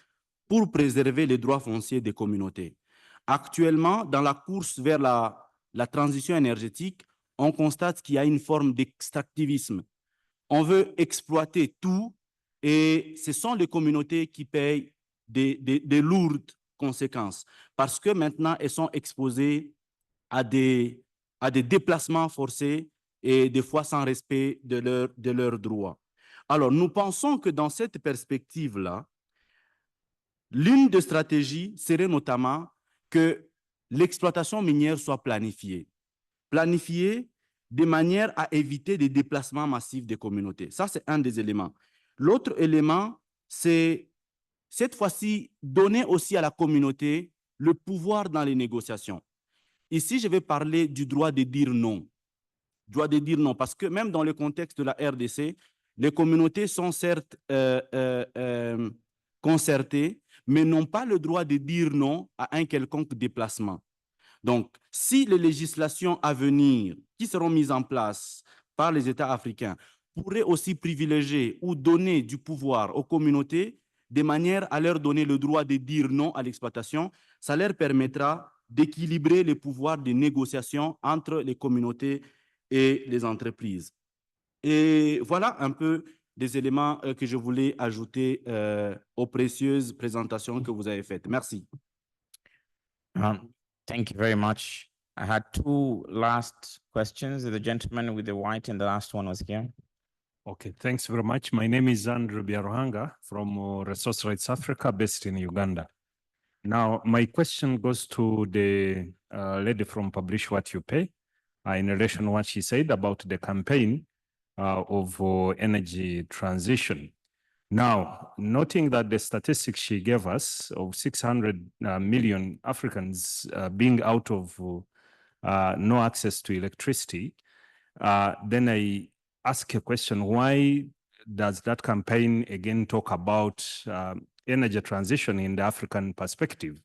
pour préserver les droits fonciers des communautés. Actuellement, dans la course vers la transition énergétique, on constate qu'il y a une forme d'extractivisme. On veut exploiter tout et ce sont les communautés qui payent des lourdes conséquences parce que maintenant, elles sont exposées à des déplacements forcés et des fois sans respect de leurs droits. Alors, nous pensons que dans cette perspective-là, l'une des stratégies serait notamment que l'exploitation minière soit planifiée. Planifiée de manière à éviter des déplacements massifs des communautés. Ça, c'est un des éléments. L'autre élément, c'est cette fois-ci donner aussi à la communauté le pouvoir dans les négociations. Ici, je vais parler du droit de dire non. Droit de dire non, parce que même dans le contexte de la RDC, les communautés sont certes concertées, mais n'ont pas le droit de dire non à un quelconque déplacement. Donc, si les législations à venir qui seront mises en place par les États africains pourraient aussi privilégier ou donner du pouvoir aux communautés de manière à leur donner le droit de dire non à l'exploitation, ça leur permettra d'équilibrer les pouvoirs de négociation entre les communautés et les entreprises. Et voilà un peu des éléments que je voulais ajouter aux précieuses présentations que vous avez faites. Merci. Thank you very much. I had two last questions. The gentleman with the white and the last one was here. Okay, thanks very much. My name is Andrew Biaruhanga from Resource Rights Africa, based in Uganda. Now, my question goes to the lady from Publish What You Pay in relation to what she said about the campaign of energy transition. Now, noting that the statistics she gave us of 600 million Africans being out of no access to electricity, then I ask a question, why does that campaign again talk about energy transition in the African perspective?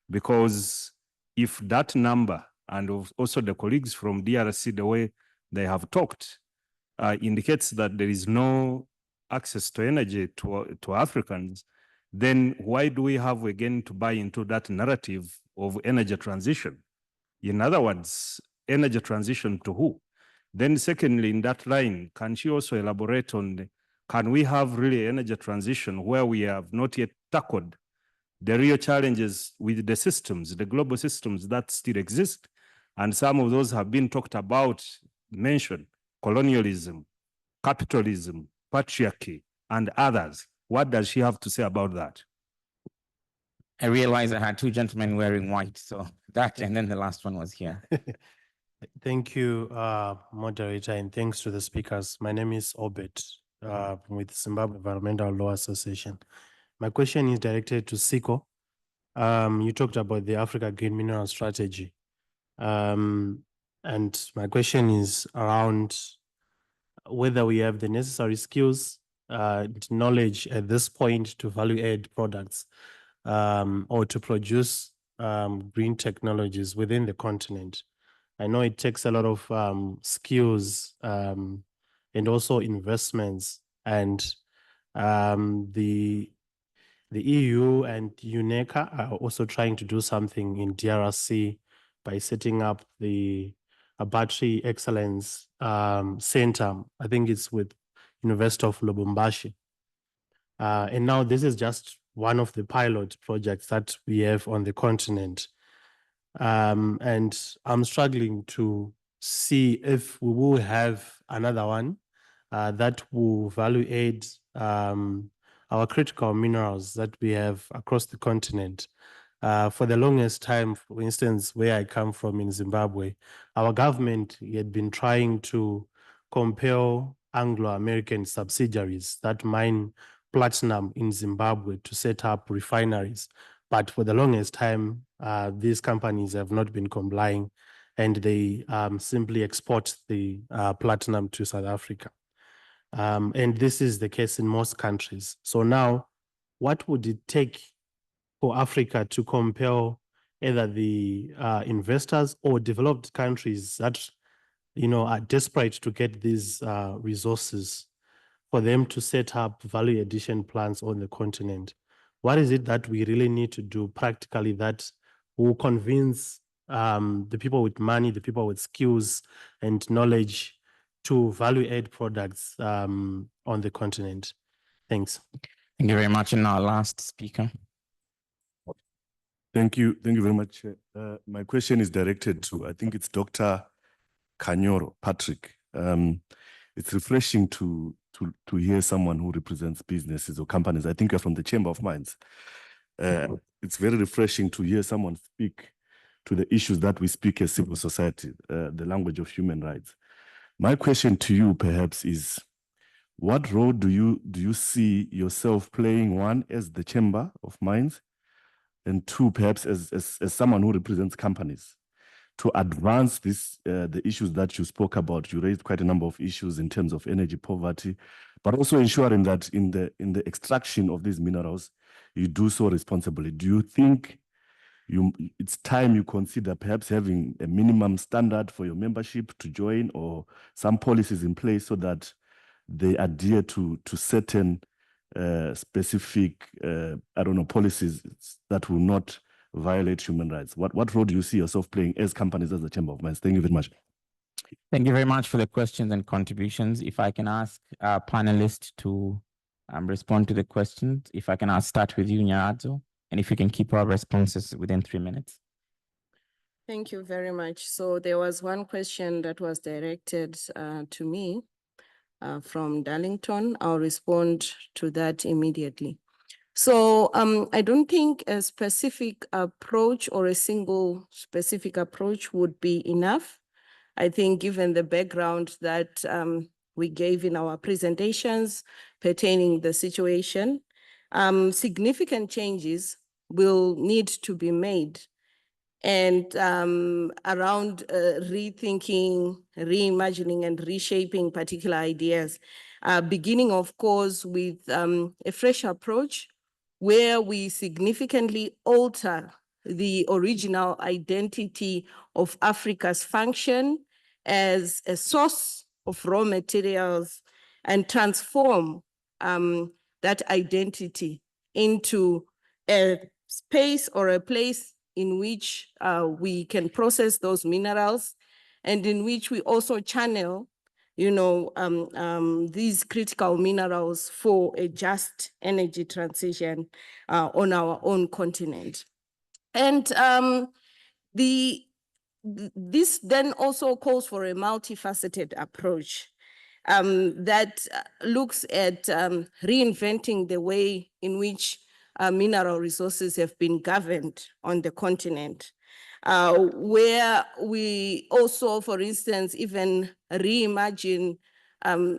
Because if that number, and also the colleagues from DRC, the way they have talked, indicates that there is no access to energy to Africans, then why do we have again to buy into that narrative of energy transition? In other words, energy transition to who? Then secondly, in that line, can she also elaborate on, can we have really energy transition where we have not yet tackled the real challenges with the systems, the global systems that still exist? And some of those have been talked about, mentioned, colonialism, capitalism, patriarchy, and others. What does she have to say about that? I realized I had two gentlemen wearing white, so that and then the last one was here. Thank you, moderator, and thanks to the speakers. My name is Obed with Zimbabwe Environmental Law Association. My question is directed to Siko. You talked about the Africa Green Mineral Strategy. And my question is around whether we have the necessary skills, knowledge at this point to value add products or to produce green technologies within the continent. I know it takes a lot of skills and also investments, and the EU and UNECA are also trying to do something in DRC by setting up a battery excellence center. I think it's with University of Lubumbashi. And now this is just one of the pilot projects that we have on the continent. And I'm struggling to see if we will have another one that will value add our critical minerals that we have across the continent. For the longest time, for instance, where I come from in Zimbabwe, our government had been trying to compel Anglo-American subsidiaries that mine platinum in Zimbabwe to set up refineries. But for the longest time, these companies have not been complying, and they simply export the platinum to South Africa. And this is the case in most countries. So now, what would it take for Africa to compel either the investors or developed countries that are desperate to get these resources for them to set up value addition plans on the continent? What is it that we really need to do practically that will convince the people with money, the people with skills and knowledge to value add products on the continent? Thanks. Thank you very much. And our last speaker. Thank you very much. My question is directed to, I think it's Dr. Kanyoro, Patrick. It's refreshing to hear someone who represents businesses or companies. I think you're from the Chamber of Mines. It's very refreshing to hear someone speak to the issues that we speak as civil society, the language of human rights. My question to you perhaps is, what role do you see yourself playing, one, as the Chamber of Mines, and two, perhaps as someone who represents companies, to advance the issues that you spoke about? You raised quite a number of issues in terms of energy poverty, but also ensuring that in the extraction of these minerals, you do so responsibly. Do you think it's time you consider perhaps having a minimum standard for your membership to join, or some policies in place so that they adhere to certain specific, policies that will not violate human rights? What role do you see yourself playing as companies, as the Chamber of Mines? Thank you very much. Thank you very much for the questions and contributions. If I can ask our panelists to respond to the questions. If I can start with you, Nyaradzo, and if you can keep our responses within 3 minutes. Thank you very much. So there was one question that was directed to me from Darlington. I'll respond to that immediately. So I don't think a specific approach or a single specific approach would be enough. I think given the background that we gave in our presentations pertaining the situation, significant changes will need to be made, and around rethinking, reimagining, and reshaping particular ideas, beginning, of course, with a fresh approach where we significantly alter the original identity of Africa's function as a source of raw materials and transform that identity into a space or a place in which we can process those minerals, and in which we also channel these critical minerals for a just energy transition on our own continent. And this then also calls for a multifaceted approach that looks at reinventing the way in which mineral resources have been governed on the continent, where we also, for instance, even reimagine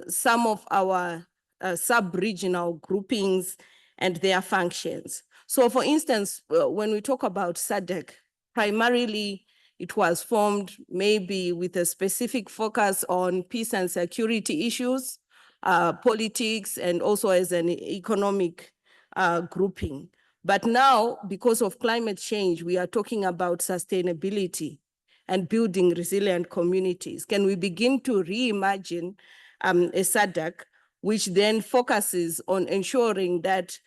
some of our sub-regional groupings and their functions. So for instance, when we talk about SADC, primarily it was formed maybe with a specific focus on peace and security issues, politics, and also as an economic grouping. But now, because of climate change, we are talking about sustainability and building resilient communities. Can we begin to reimagine a SADC, which then focuses on ensuring that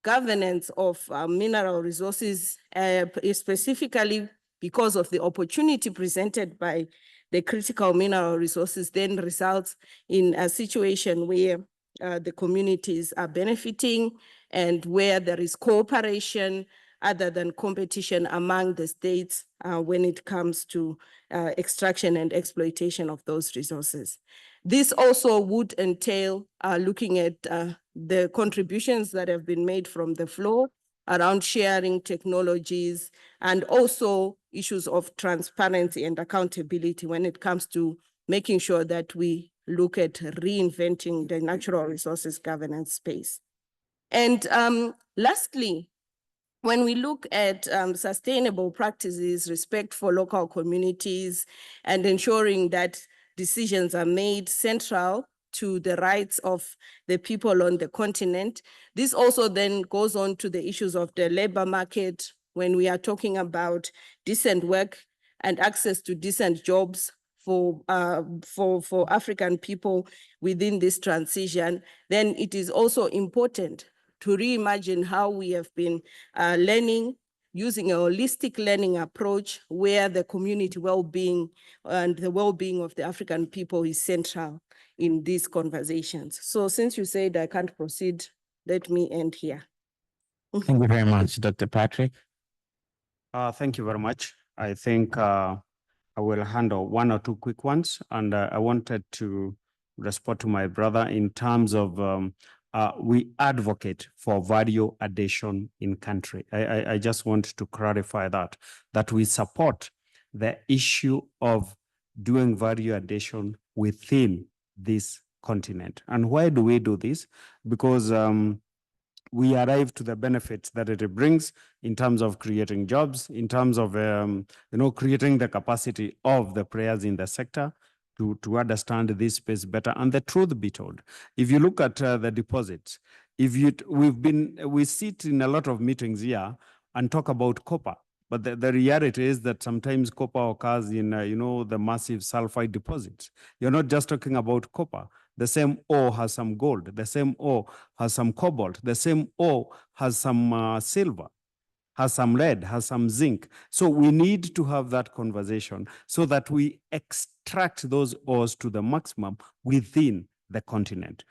governance of mineral resources, specifically because of the opportunity presented by the critical mineral resources, then results in a situation where the communities are benefiting and where there is cooperation other than competition among the states when it comes to extraction and exploitation of those resources. This also would entail looking at the contributions that have been made from the floor around sharing technologies, and also issues of transparency and accountability when it comes to making sure that we look at reinventing the natural resources governance space. And lastly, when we look at sustainable practices, respect for local communities, and ensuring that decisions are made central to the rights of the people on the continent, this also then goes on to the issues of the labor market when we are talking about decent work and access to decent jobs for African people within this transition. Then it is also important to reimagine how we have been learning, using a holistic learning approach where the community well-being and the well-being of the African people is central in these conversations. So since you said I can't proceed, let me end here. Thank you very much, Dr. Patrick. Thank you very much. I think I will handle one or two quick ones, and I wanted to respond to my brother in terms of we advocate for value addition in country. I just want to clarify that we support the issue of doing value addition within this continent. And why do we do this? Because we arrive to the benefits that it brings in terms of creating jobs, in terms of creating the capacity of the players in the sector to understand this space better. And the truth be told, if you look at the deposits, we sit in a lot of meetings here and talk about copper. But the reality is that sometimes copper occurs in the massive sulfide deposits. You're not just talking about copper. The same ore has some gold. The same ore has some cobalt. The same ore has some silver, has some lead, has some zinc. So we need to have that conversation so that we extract those ores to the maximum within the continent.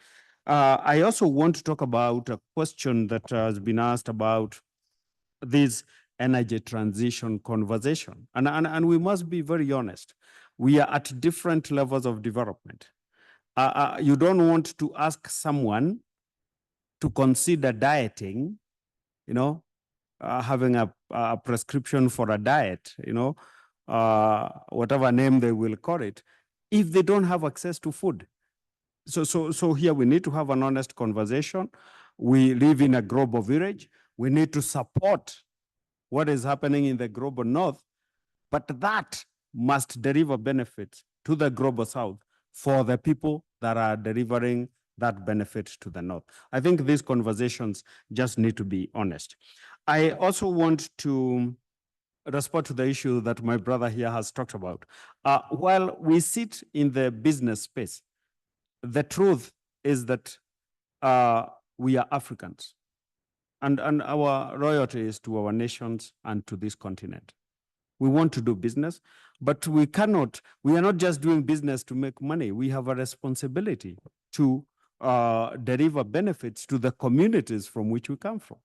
I also want to talk about a question that has been asked about this energy transition conversation. And we must be very honest. We are at different levels of development. You don't want to ask someone to consider dieting, having a prescription for a diet, whatever name they will call it, if they don't have access to food. So here we need to have an honest conversation. We live in a global village. We need to support what is happening in the global north, but that must deliver benefits to the global south for the people that are delivering that benefit to the north. I think these conversations just need to be honest. I also want to respond to the issue that my brother here has talked about. While we sit in the business space, the truth is that we are Africans, and our loyalty is to our nations and to this continent. We want to do business, but we are not just doing business to make money. We have a responsibility to deliver benefits to the communities from which we come from.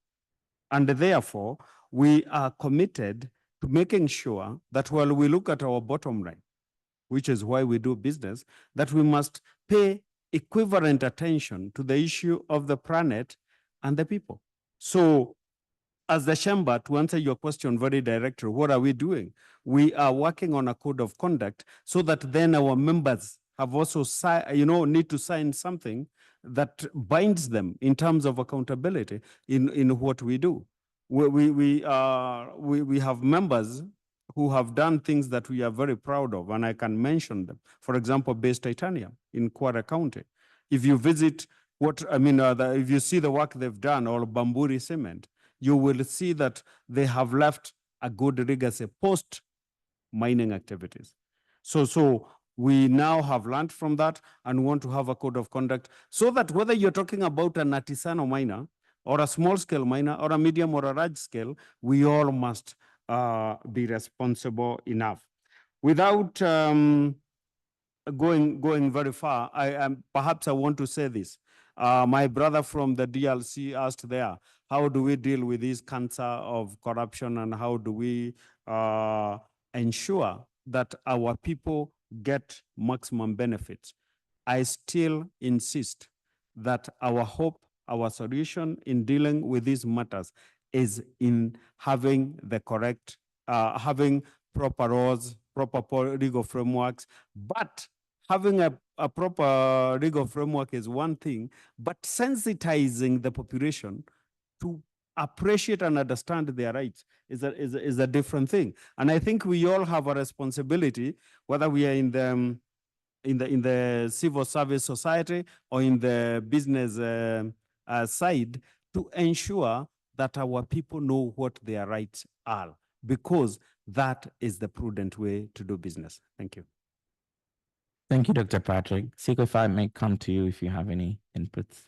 And therefore, we are committed to making sure that while we look at our bottom line, which is why we do business, that we must pay equivalent attention to the issue of the planet and the people. So as the chamber, to answer your question very directly, what are we doing? We are working on a code of conduct so that then our members have also need to sign something that binds them in terms of accountability in what we do. We have members who have done things that we are very proud of, and I can mention them. For example, Base Titanium in Kwara County. If you visit if you see the work they've done, or Bamburi Cement, you will see that they have left a good legacy post-mining activities. So we now have learned from that and want to have a code of conduct so that whether you're talking about an artisanal miner or a small-scale miner or a medium or a large scale, we all must be responsible enough. Without going very far, perhaps I want to say this. My brother from the DLC asked there, how do we deal with this cancer of corruption, and how do we ensure that our people get maximum benefits? I still insist that our hope, our solution in dealing with these matters is in having the correct, having proper laws, proper legal frameworks, but having a proper legal framework is one thing, but sensitizing the population to appreciate and understand their rights is a different thing. And I think we all have a responsibility, whether we are in the civil service society or in the business side, to ensure that our people know what their rights are, because that is the prudent way to do business. Thank you. Thank you, Dr. Patrick. Siko, if I may come to you if you have any inputs.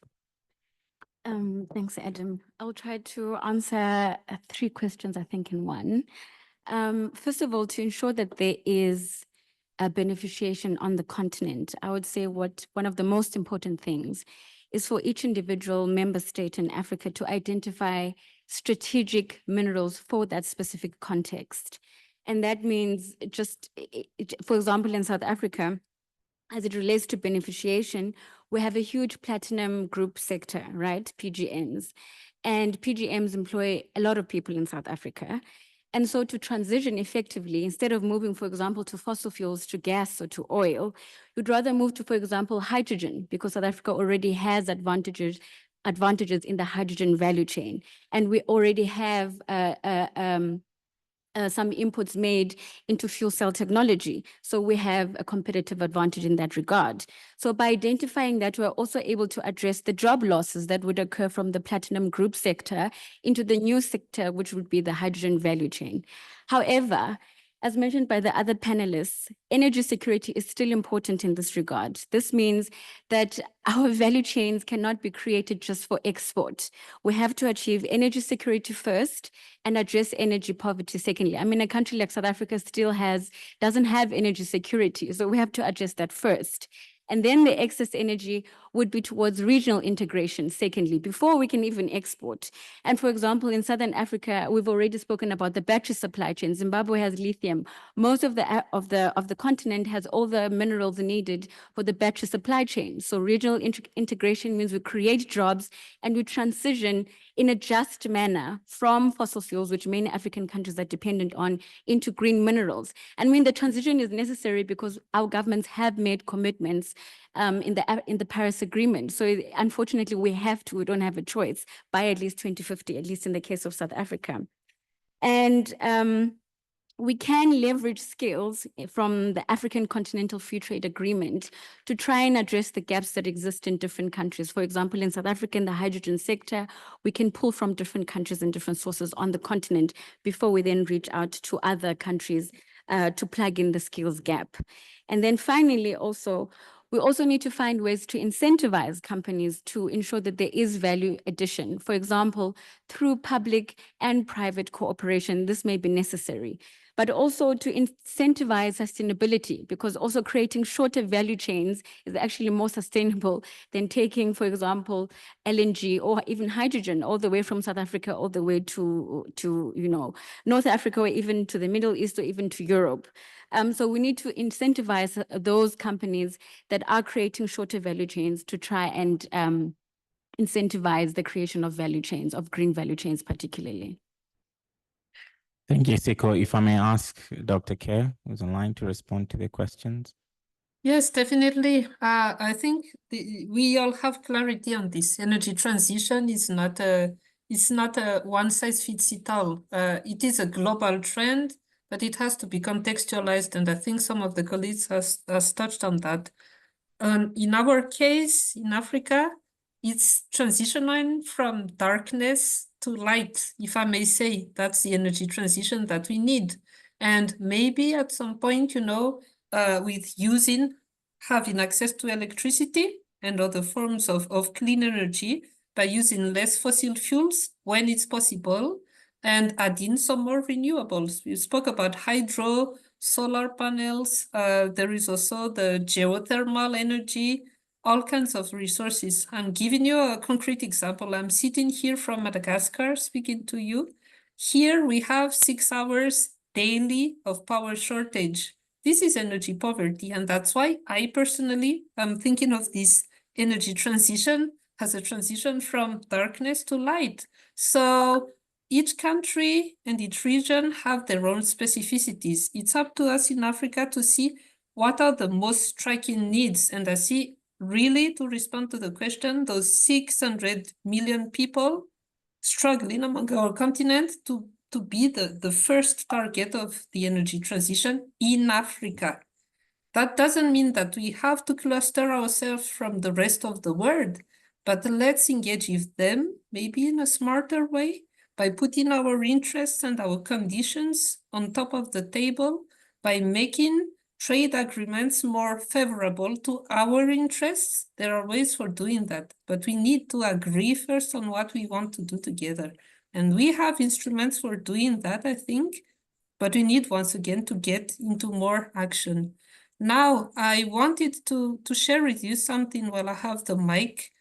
Thanks, Adam. I'll try to answer 3 questions, I think, in one. First of all, to ensure that there is a beneficiation on the continent, I would say one of the most important things is for each individual member state in Africa to identify strategic minerals for that specific context. And that means for example, in South Africa, as it relates to beneficiation, we have a huge platinum group sector, right? PGMs. And PGMs employ a lot of people in South Africa. And so to transition effectively, instead of moving, for example, to fossil fuels, to gas or to oil, you'd rather move to, for example, hydrogen, because South Africa already has advantages in the hydrogen value chain. And we already have some inputs made into fuel cell technology. So we have a competitive advantage in that regard. So by identifying that, we're also able to address the job losses that would occur from the platinum group sector into the new sector, which would be the hydrogen value chain. However, as mentioned by the other panelists, energy security is still important in this regard. This means that our value chains cannot be created just for export. We have to achieve energy security first and address energy poverty secondly. I mean, a country like South Africa still doesn't have energy security, so we have to address that first. And then the excess energy would be towards regional integration, secondly, before we can even export. And for example, in Southern Africa, we've already spoken about the battery supply chain. Zimbabwe has lithium. Most of the continent has all the minerals needed for the battery supply chain. So regional integration means we create jobs and we transition in a just manner from fossil fuels, which many African countries are dependent on, into green minerals. And when the transition is necessary because our governments have made commitments in the Paris Agreement. So unfortunately, we don't have a choice by at least 2050, at least in the case of South Africa. And we can leverage skills from the African Continental Free Trade Agreement to try and address the gaps that exist in different countries. For example, in South Africa, in the hydrogen sector, we can pull from different countries and different sources on the continent before we then reach out to other countries to plug in the skills gap. And then finally, we also need to find ways to incentivize companies to ensure that there is value addition. For example, through public and private cooperation, this may be necessary, but also to incentivize sustainability, because also creating shorter value chains is actually more sustainable than taking, for example, LNG or even hydrogen all the way from South Africa all the way to North Africa, or even to the Middle East, or even to Europe. So we need to incentivize those companies that are creating shorter value chains to try and incentivize the creation of value chains, of green value chains particularly. Thank you, Siko. If I may ask Dr. Kerr, who's online, to respond to the questions. Yes, definitely. I think we all have clarity on this. Energy transition is not a one size fits it all. It is a global trend, but it has to be contextualized, and I think some of the colleagues has touched on that. In our case, in Africa, it's transitioning from darkness to light, if I may say. That's the energy transition that we need. And maybe at some point, with having access to electricity and other forms of clean energy by using less fossil fuels when it's possible, and add in some more renewables. We spoke about hydro, solar panels. There is also the geothermal energy, all kinds of resources. I'm giving you a concrete example. I'm sitting here from Madagascar speaking to you. Here we have 6 hours daily of power shortage. This is energy poverty, and that's why I personally am thinking of this energy transition as a transition from darkness to light. So each country and each region have their own specificities. It's up to us in Africa to see what are the most striking needs. And I see really, to respond to the question, those 600 million people struggling among our continent to be the first target of the energy transition in Africa. That doesn't mean that we have to cluster ourselves from the rest of the world, but let's engage with them, maybe in a smarter way, by putting our interests and our conditions on top of the table, by making trade agreements more favorable to our interests. There are ways for doing that, but we need to agree first on what we want to do together. And we have instruments for doing that, I think, but we need once again to get into more action. Now, I wanted to share with you something while I have the mic.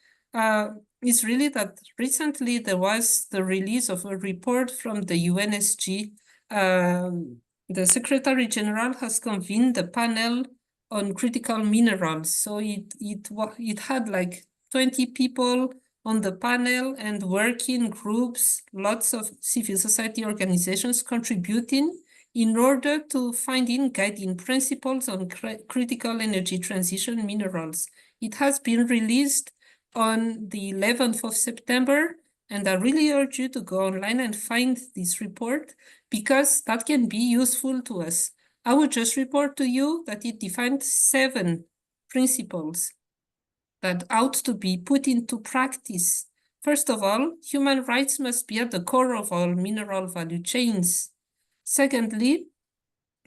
Is really that recently there was the release of a report from the UNSG. The Secretary General has convened a panel on critical minerals. So it had like 20 people on the panel and working groups, lots of civil society organizations contributing in order to find guiding principles on critical energy transition minerals. It has been released on the 11th of September, and I really urge you to go online and find this report because that can be useful to us. I would just report to you that it defined 7 principles that ought to be put into practice. First of all, human rights must be at the core of all mineral value chains. Secondly,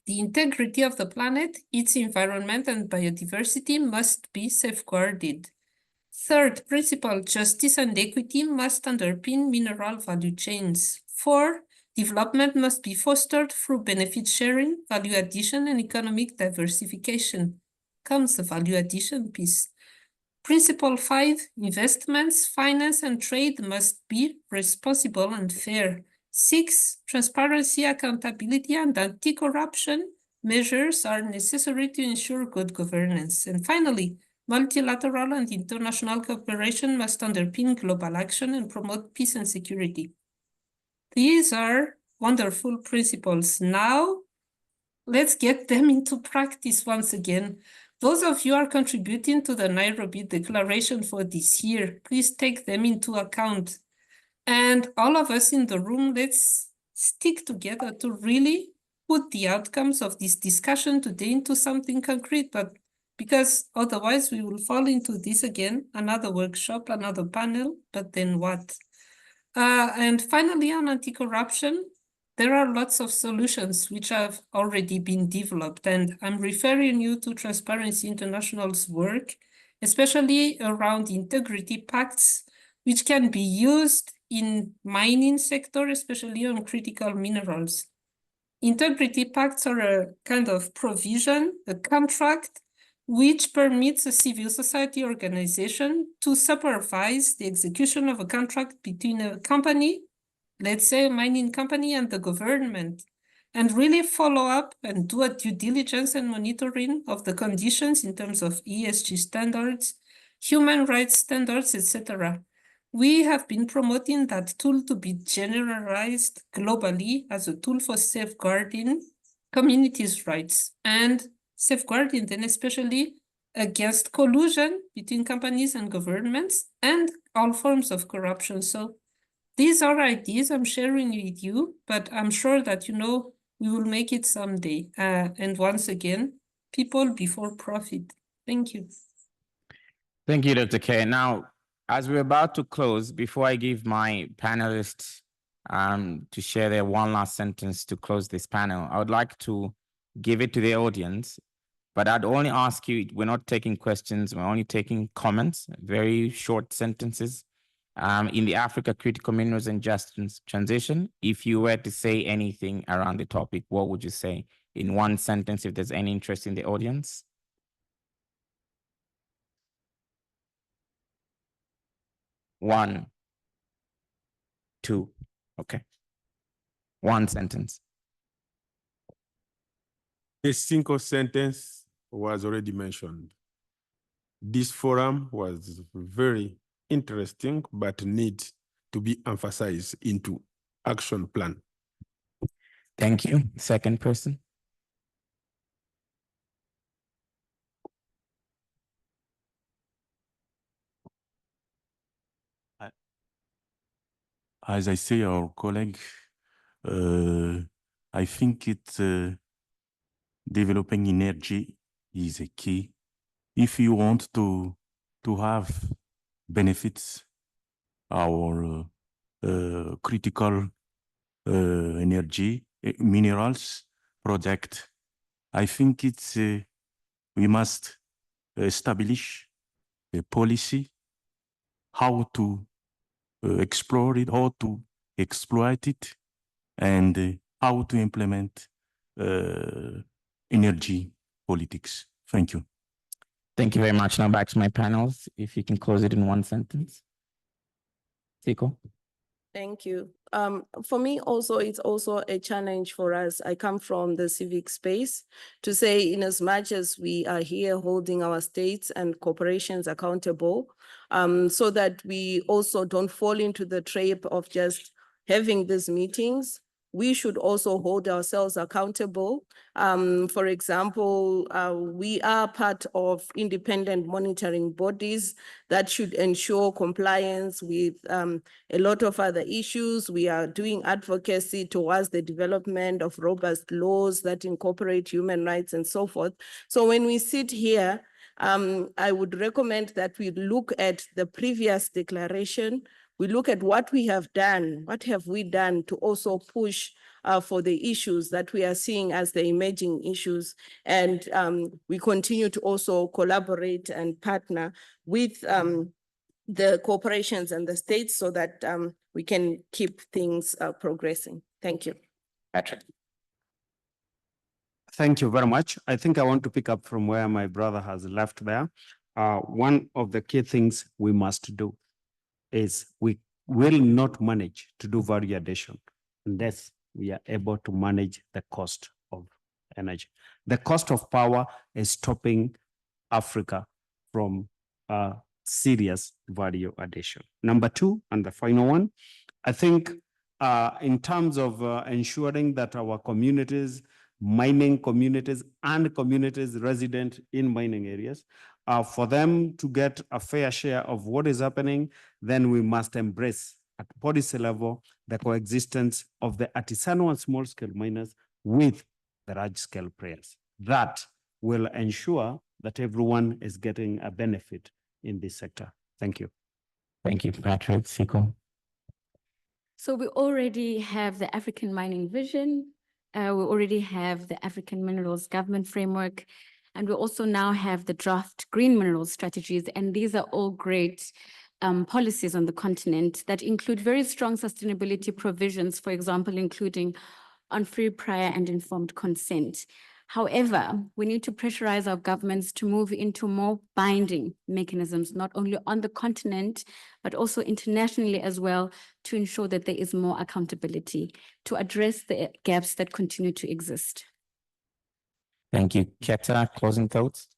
the integrity of the planet, its environment and biodiversity must be safeguarded. Third principle, justice and equity must underpin mineral value chains. 4, development must be fostered through benefit sharing, value addition, and economic diversification. Comes the value addition piece. Principle 5, investments, finance, and trade must be responsible and fair. 6, transparency, accountability, and anti-corruption measures are necessary to ensure good governance. And finally, multilateral and international cooperation must underpin global action and promote peace and security. These are wonderful principles. Now, let's get them into practice once again. Those of you who are contributing to the Nairobi Declaration for this year, please take them into account. And all of us in the room, let's stick together to really put the outcomes of this discussion today into something concrete, but because otherwise we will fall into this again, another workshop, another panel, but then what? And finally, on anti-corruption, there are lots of solutions which have already been developed, and I'm referring you to Transparency International's work, especially around integrity pacts, which can be used in mining sector, especially on critical minerals. Integrity pacts are a kind of provision, a contract, which permits a civil society organization to supervise the execution of a contract between a company, let's say a mining company, and the government, and really follow up and do a due diligence and monitoring of the conditions in terms of ESG standards, human rights standards, etc. We have been promoting that tool to be generalized globally as a tool for safeguarding communities' rights and safeguarding them especially against collusion between companies and governments and all forms of corruption. So these are ideas I'm sharing with you, but I'm sure that, you know, we will make it someday. And once again, people before profit. Thank you. Thank you, Dr. K. Now, as we're about to close, before I give my panelists to share their one last sentence to close this panel, I would like to give it to the audience, but I'd only ask you, we're not taking questions, we're only taking comments, very short sentences. In the Africa Critical Minerals and Just Transition, if you were to say anything around the topic, what would you say in one sentence if there's any interest in the audience? One, two, okay. One sentence. A single sentence was already mentioned. This forum was very interesting, but needs to be emphasized into. action plan. Thank you. Second person. As I say, our colleague, I think it's developing energy is a key. If you want to have benefits, our critical energy minerals project, I think it's we must establish a policy how to explore it, how to exploit it, and how to implement energy politics. Thank you. Thank you very much. Now back to my panels. If you can close it in one sentence. Siko. Thank you. For me also, it's also a challenge for us. I come from the civic space to say, in as much as we are here holding our states and corporations accountable, so that we also don't fall into the trap of just having these meetings, we should also hold ourselves accountable. For example, we are part of independent monitoring bodies that should ensure compliance with a lot of other issues. We are doing advocacy towards the development of robust laws that incorporate human rights and so forth. So when we sit here, I would recommend that we look at the previous declaration. We look at what we have done, what have we done to also push for the issues that we are seeing as the emerging issues. And we continue to also collaborate and partner with the corporations and the states so that we can keep things progressing. Thank you. Patrick. Thank you very much. I think I want to pick up from where my brother has left there. One of the key things we must do is we will not manage to do value addition unless we are able to manage the cost of energy. The cost of power is stopping Africa from serious value addition. Number two, and the final one, I think in terms of ensuring that our communities, mining communities and communities resident in mining areas, for them to get a fair share of what is happening, then we must embrace at policy level the coexistence of the artisanal and small-scale miners with the large-scale players. That will ensure that everyone is getting a benefit in this sector. Thank you. Thank you, Patrick. Siko. So we already have the African Mining Vision. We already have the African Minerals Government Framework, and we also now have the draft Green Minerals Strategies. And these are all great policies on the continent that include very strong sustainability provisions, for example, including on free, prior, and informed consent. However, we need to pressurize our governments to move into more binding mechanisms, not only on the continent, but also internationally as well, to ensure that there is more accountability to address the gaps that continue to exist. Thank you. Keta, closing thoughts?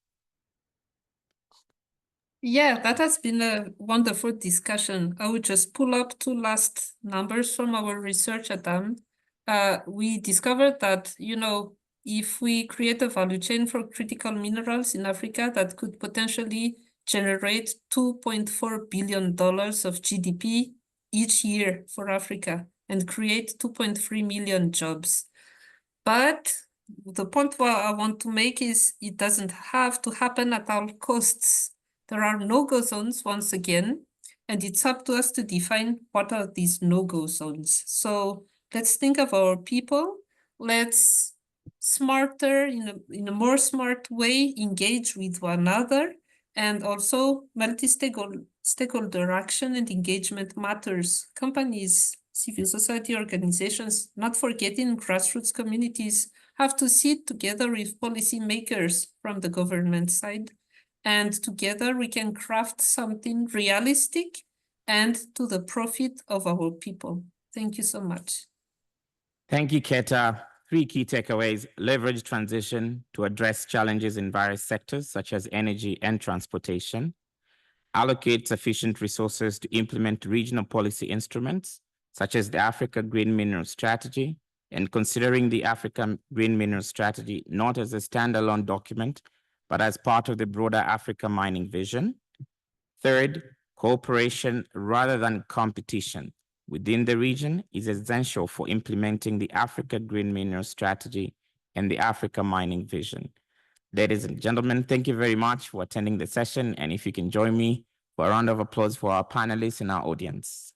Yeah, that has been a wonderful discussion. I would just pull up two last numbers from our research, Adam. We discovered that, if we create a value chain for critical minerals in Africa, that could potentially generate $2.4 billion of GDP each year for Africa and create 2.3 million jobs. But the point I want to make is it doesn't have to happen at all costs. There are no-go zones once again, and it's up to us to define what are these no-go zones. So let's think of our people. Let's smarter, in a more smart way, engage with one another, and also multi-stakeholder action and engagement matters. Companies, civil society organizations, not forgetting grassroots communities, have to sit together with policymakers from the government side, and together we can craft something realistic and to the profit of our people. Thank you so much. Thank you, Keta. 3 key takeaways: leverage transition to address challenges in various sectors such as energy and transportation, allocate sufficient resources to implement regional policy instruments such as the Africa Green Mineral Strategy, and considering the African Green Mineral Strategy not as a standalone document, but as part of the broader Africa mining vision. Third, cooperation rather than competition within the region is essential for implementing the Africa Green Mineral Strategy and the Africa mining vision. Ladies and gentlemen, thank you very much for attending the session. And if you can join me for a round of applause for our panelists and our audience.